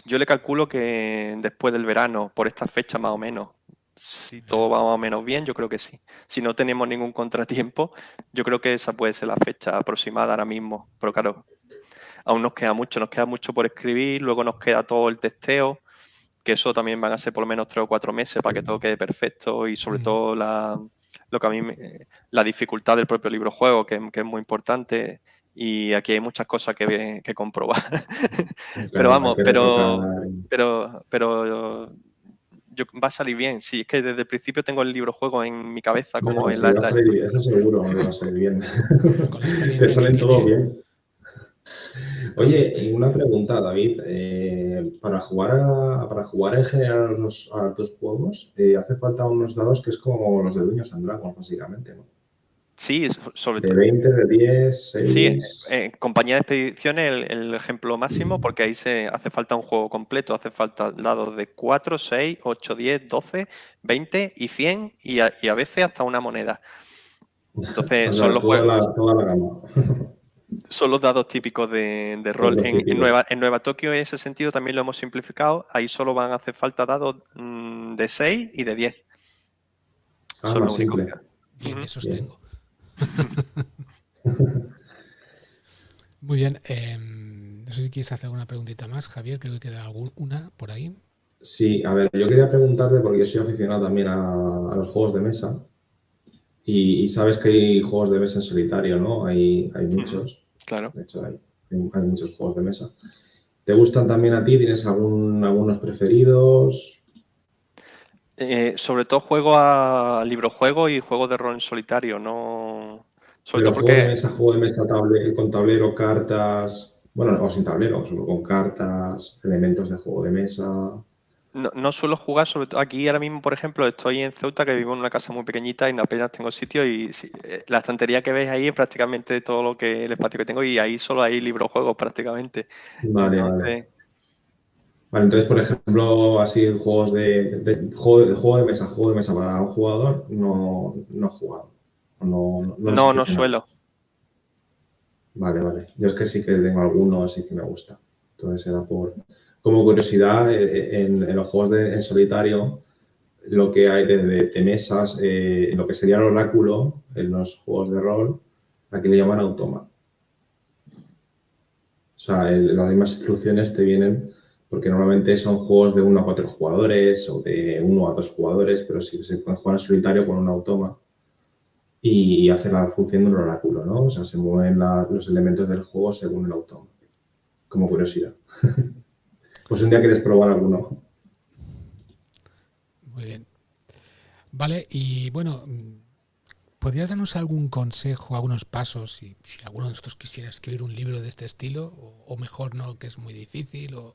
Yo le calculo que después del verano, por esta fecha más o menos. Si todo va más o menos bien, yo creo que sí. Si no tenemos ningún contratiempo, yo creo que esa puede ser la fecha aproximada ahora mismo. Pero claro, aún nos queda mucho por escribir, luego nos queda todo el testeo, que eso también van a ser por lo menos 3 o 4 meses para que todo quede perfecto y sobre todo la dificultad del propio libro juego, que es muy importante. Y aquí hay muchas cosas que comprobar. Pero Claro, vamos, hay que retocar. pero va a salir bien. Sí, es que desde el principio tengo el libro juego en mi cabeza como Bueno, en sí, va a salir bien, eso seguro que va a salir bien. Con la Te experiencia que salen todo tiene... bien. Con la Oye, experiencia. una pregunta, David. Para jugar en general a tus juegos, hace falta unos dados que es como los de Dungeons and Dragons, básicamente, ¿no? Sí, sobre De todo. 20, de 10, Sí, 6. compañía de expediciones el ejemplo máximo, porque ahí hace falta un juego completo, hace falta dados de 4, 6, 8, 10, 12, 20 y 100 y a veces hasta una moneda. O Entonces sea, toda la gama. son los dados típicos de rol. Los típicos. En Nueva Tokio en ese sentido también lo hemos simplificado, ahí solo van a hacer falta dados de 6 y de 10. Ah, Son lo más único simple. que... Bien, Ujú. esos Bien. tengo. Muy bien. No sé si quieres hacer alguna preguntita más, Javier. Creo que queda una por ahí. Sí, a ver, yo quería preguntarte, porque yo soy aficionado también a los juegos de mesa, y sabes que hay juegos de mesa en solitario, ¿no? Hay Ujú, muchos. claro. De hecho, hay muchos juegos de mesa. ¿Te gustan también a ti? ¿Tienes algunos preferidos? Sobre todo juego a librojuego y juego de rol en solitario, no. Sobre todo Pero porque juego de mesa con tablero, cartas, bueno, o sin tablero, solo con cartas, elementos de juego de mesa. no suelo jugar, sobre todo aquí ahora mismo, por ejemplo, estoy en Ceuta, que vivo en una casa muy pequeñita y apenas tengo sitio y sí, la estantería que ves ahí es prácticamente todo lo que el espacio que tengo y ahí solo hay librojuegos prácticamente. Vale, vale. Entonces, Vale, entonces, por ejemplo, así juegos juego de mesa para un jugador, no he jugado. No eres no aficionado. suelo. Vale, vale. Yo es que sí que tengo algunos y que me gusta. Entonces era como curiosidad, en los juegos en solitario, lo que hay de mesas, lo que sería el oráculo en los juegos de rol, aquí le llaman automa. O sea, las mismas instrucciones te vienen, porque normalmente son juegos de 1 a 4 jugadores o de 1 a 2 jugadores, pero sí se puede jugar en solitario con un automa y hace la función del oráculo, ¿no? O sea, se mueven los elementos del juego según el automa, como curiosidad. Pues un día quieres probar alguno. Muy bien. Vale, y bueno, ¿podrías darnos algún consejo, algunos pasos, si alguno de nosotros quisiera escribir un libro de este estilo, o mejor no, que es muy difícil, o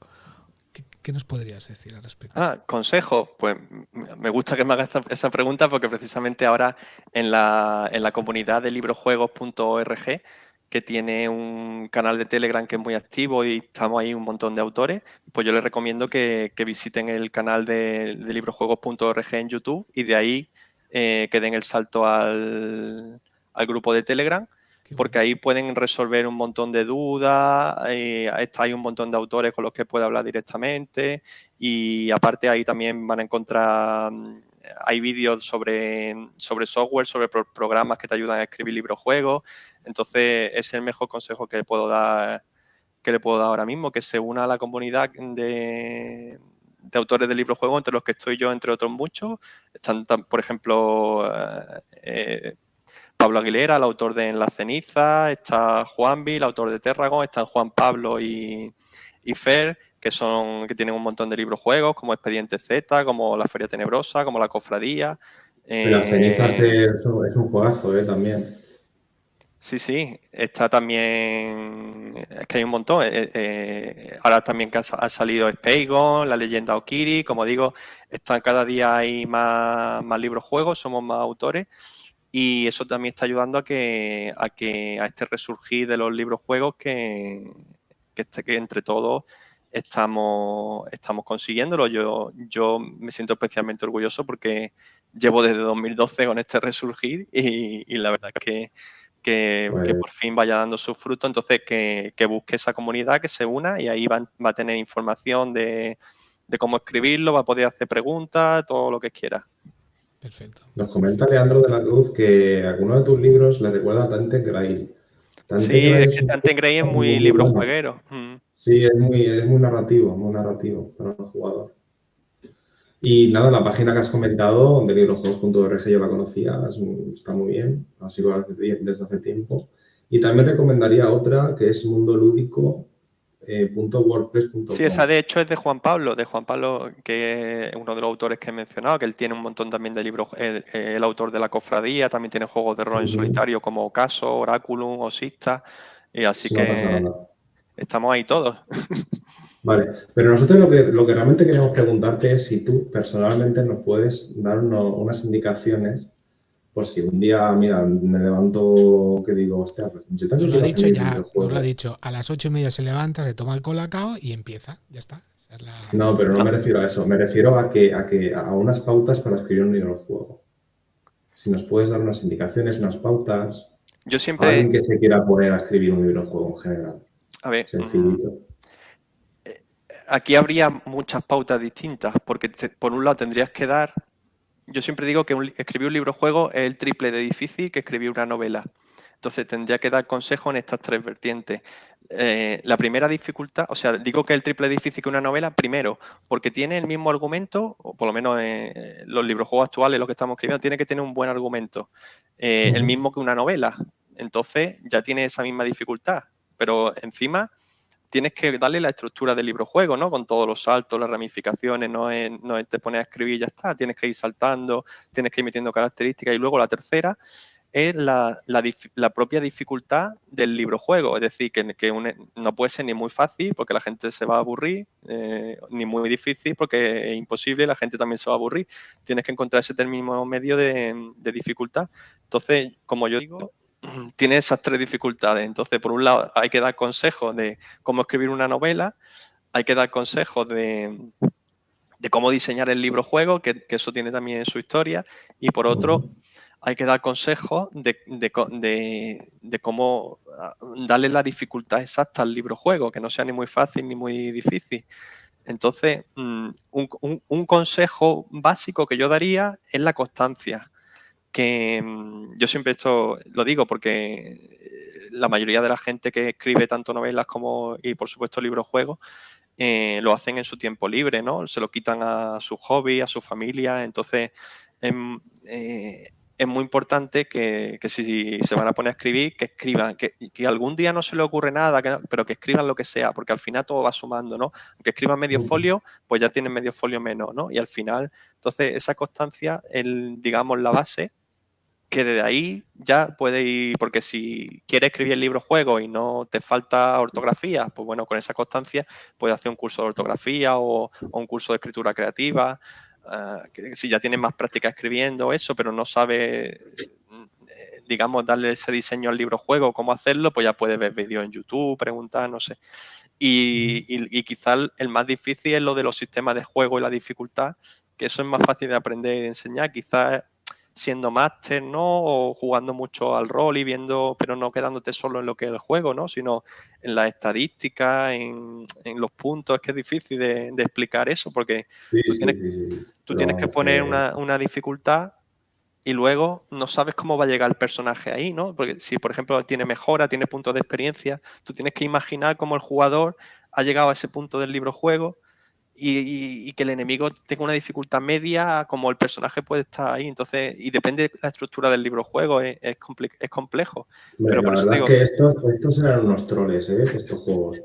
qué nos podrías decir al respecto? Consejo. Pues me gusta que me hagas esa pregunta porque precisamente ahora en la comunidad de librojuegos.org, que tiene un canal de Telegram que es muy activo y estamos ahí un montón de autores, pues yo les recomiendo que visiten el canal de librojuegos.org en YouTube y de ahí que den el salto al grupo de Telegram, Qué porque bueno. ahí pueden resolver un montón de dudas, hay un montón de autores con los que puede hablar directamente y aparte ahí también van a encontrar, hay vídeos sobre software, sobre programas que te ayudan a escribir libros juegos. Entonces es el mejor consejo que le puedo dar ahora mismo, que se una a la comunidad de autores de libros juegos, entre los que estoy yo, entre otros muchos. Están, por ejemplo, Pablo Aguilera, el autor de En la ceniza, está Juanvi, el autor de Terragon, están Juan Pablo y Fer, que tienen un montón de libros juegos, como Expediente Z, como La Feria Tenebrosa, como La Cofradía. Las cenizas es un juegazo, también. Sí, está también, es que hay un montón. Ahora también que ha salido Speigon, La Leyenda Okiri, como digo, cada día hay más libros juegos, somos más autores. Y eso también está ayudando a este resurgir de los libros juegos que entre todos estamos consiguiéndolo. Yo me siento especialmente orgulloso porque llevo desde 2012 con este resurgir y la verdad es que Pues, por fin vaya dando sus frutos. Entonces que busque esa comunidad, que se una y ahí va a tener información de cómo escribirlo, va a poder hacer preguntas, todo lo que quiera. Perfecto. nos comenta Leandro de la Cruz que alguno de tus libros le recuerda a Dante Grail. Dante Sí, Grail es es que un Dante Gray es juego muy, muy muy libro bueno. jueguero. Sí, es muy narrativo para el jugador. Y nada, la página que has comentado de librojuegos.org yo la conocía, está muy bien, así lo hace desde hace tiempo. Y también recomendaría otra que es Sí, mundoludico.wordpress.com. esa de hecho es de Juan Pablo, que es uno de los autores que he mencionado, que él tiene un montón también de libros, el autor de La Cofradía, también tiene juegos de rol en solitario como Ocaso, Oráculum o Sixta, y así Es una que pasada. estamos ahí todos. Vale, pero nosotros lo que realmente queremos preguntarte es si tú personalmente nos puedes dar unas indicaciones por si un día, mira, me levanto que digo, hostia, pues yo Nos también lo ha quiero hacer dicho mi ya, nos lo ha videojuego. dicho. A las 8:30 se levanta, se toma el colacao y empieza. Ya está. Esa es la... No, pero no me refiero a eso, me refiero a unas pautas para escribir un videojuego. Si nos puedes dar unas indicaciones, unas pautas, Yo a siempre, alguien que se quiera poner a escribir un videojuego en general, a ver, sencillito. aquí habría muchas pautas distintas, porque por un lado tendrías que dar. Yo siempre digo que escribir un libro juego es el triple de difícil que escribir una novela. Entonces tendría que dar consejo en estas tres vertientes. La primera dificultad, o sea, digo que es el triple de difícil que una novela, primero, porque tiene el mismo argumento, o por lo menos los libros juegos actuales, lo que estamos escribiendo, tiene que tener un buen argumento, el mismo que una novela. Entonces ya tiene esa misma dificultad, pero encima tienes que darle la estructura del libro juego, ¿no? Con todos los saltos, las ramificaciones, no es te pones a escribir y ya está, tienes que ir saltando, tienes que ir metiendo características. Y luego la tercera es la propia dificultad del libro juego, es decir, que no puede ser ni muy fácil porque la gente se va a aburrir, ni muy difícil porque es imposible, la gente también se va a aburrir. Tienes que encontrar ese término medio de dificultad. Entonces, como yo digo, tiene esas tres dificultades. Entonces, por un lado, hay que dar consejos de cómo escribir una novela, hay que dar consejos de cómo diseñar el libro juego, que eso tiene también su historia, y por otro, hay que dar consejos de cómo darle la dificultad exacta al libro juego, que no sea ni muy fácil ni muy difícil. Entonces, un consejo básico que yo daría es la constancia, que yo siempre esto lo digo porque la mayoría de la gente que escribe tanto novelas y por supuesto libros juegos lo hacen en su tiempo libre, ¿no? Se lo quitan a su hobby, a su familia. Entonces, es muy importante que si se van a poner a escribir, que escriban, que algún día no se le ocurre nada, pero que escriban lo que sea, porque al final todo va sumando, ¿no? Aunque escriban medio folio, pues ya tienen medio folio menos, ¿no? Y al final, entonces, esa constancia es, digamos, la base, que desde ahí ya puede ir, porque si quieres escribir el libro juego y no te falta ortografía, pues bueno, con esa constancia puedes hacer un curso de ortografía o un curso de escritura creativa. Que si ya tienes más práctica escribiendo eso, pero no sabes, digamos, darle ese diseño al libro juego, cómo hacerlo, pues ya puedes ver vídeos en YouTube, preguntar, no sé. Y quizás el más difícil es lo de los sistemas de juego y la dificultad, que eso es más fácil de aprender y de enseñar, quizás siendo máster, ¿no? O jugando mucho al rol y viendo, pero no quedándote solo en lo que es el juego, ¿no? Sino en las estadísticas, en los puntos. Es que es difícil de explicar eso, porque Sí, tú sí, tienes, sí, sí. tú Pero tienes que vamos, poner una dificultad y luego no sabes cómo va a llegar el personaje ahí, ¿no? Porque si, por ejemplo, tiene mejora, tiene puntos de experiencia, tú tienes que imaginar cómo el jugador ha llegado a ese punto del libro juego y que el enemigo tenga una dificultad media, como el personaje puede estar ahí. Entonces, y depende de la estructura del libro juego, es complejo. hombre, Pero la por eso verdad es digo, que estos eran unos troles, estos juegos.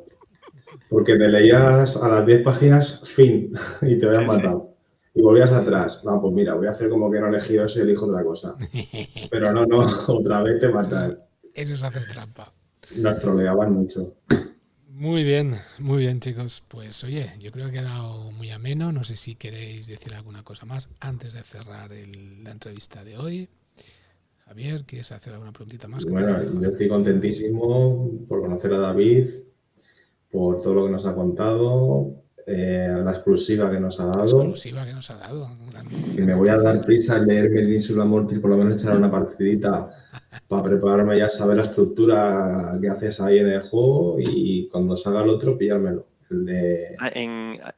Porque te leías a las 10 páginas, fin, y te habían sí, sí. matado. Y volvías Sí, atrás. Va, pues mira, voy a hacer como que no he elegido eso y elijo otra cosa. Pero no, otra vez te matan. Eso es hacer trampa. Nos troleaban mucho. Muy bien, chicos. Pues oye, yo creo que ha quedado muy ameno. No sé si queréis decir alguna cosa más antes de cerrar la entrevista de hoy. Javier, ¿quieres hacer alguna preguntita más? Bueno, yo estoy contentísimo por conocer a David, por todo lo que nos ha contado, la exclusiva que nos ha La dado. exclusiva que nos ha dado. Y me voy a dar prisa en leerme el Insula Mortis, por lo menos echar una partidita para prepararme ya, saber la estructura que haces ahí en el juego y cuando salga el otro, pillármelo. El de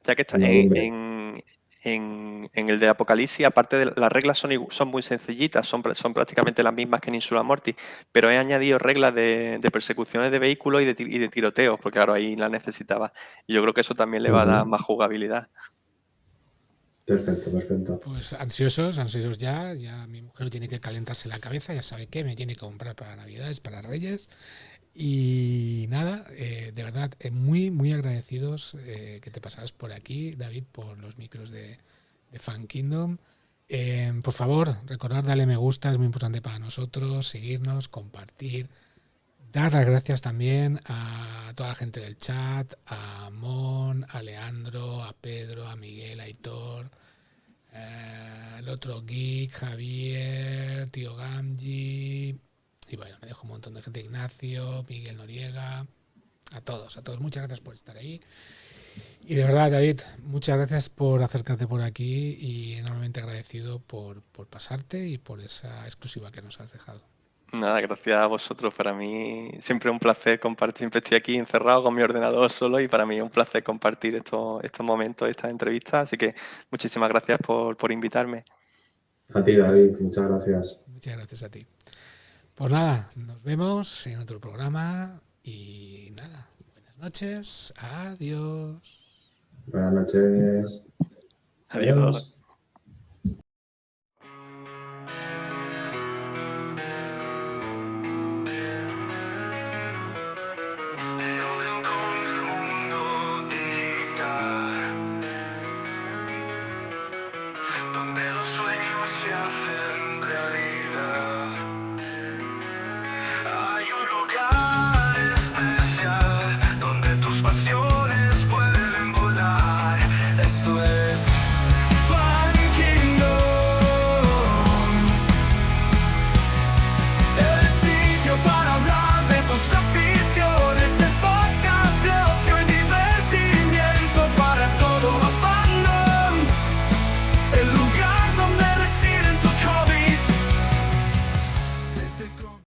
Ya que está el de Lumbre. en el de Apocalipsis, aparte de las reglas son muy sencillitas, son prácticamente las mismas que en Insula Mortis, pero he añadido reglas de persecuciones de vehículos y de tiroteos, porque claro, ahí las necesitaba. Y yo creo que eso también le va a dar más jugabilidad. Perfecto, perfecto. Pues ansiosos ya. Ya mi mujer tiene que calentarse la cabeza, ya sabe qué me tiene que comprar para Navidades, para Reyes. Y nada, de verdad, muy agradecidos que te pasaras por aquí, David, por los micros de Fan Kingdom. Por favor, recordad darle me gusta, es muy importante para nosotros, seguirnos, compartir. Dar las gracias también a toda la gente del chat, a Mon, a Leandro, a Pedro, a Miguel, a Aitor, el otro Geek, Javier, Tío Gamji, y bueno, me dejo un montón de gente, Ignacio, Miguel Noriega, a todos, muchas gracias por estar ahí. Y de verdad, David, muchas gracias por acercarte por aquí y enormemente agradecido por pasarte y por esa exclusiva que nos has dejado. Nada, gracias a vosotros. Para mí siempre un placer compartir. Siempre estoy aquí encerrado con mi ordenador solo y para mí es un placer compartir estos momentos, estas entrevistas. Así que muchísimas gracias por invitarme. A ti, David, muchas gracias. Muchas gracias a ti. Pues nada, nos vemos en otro programa y nada, buenas noches, adiós. Buenas noches. Adiós.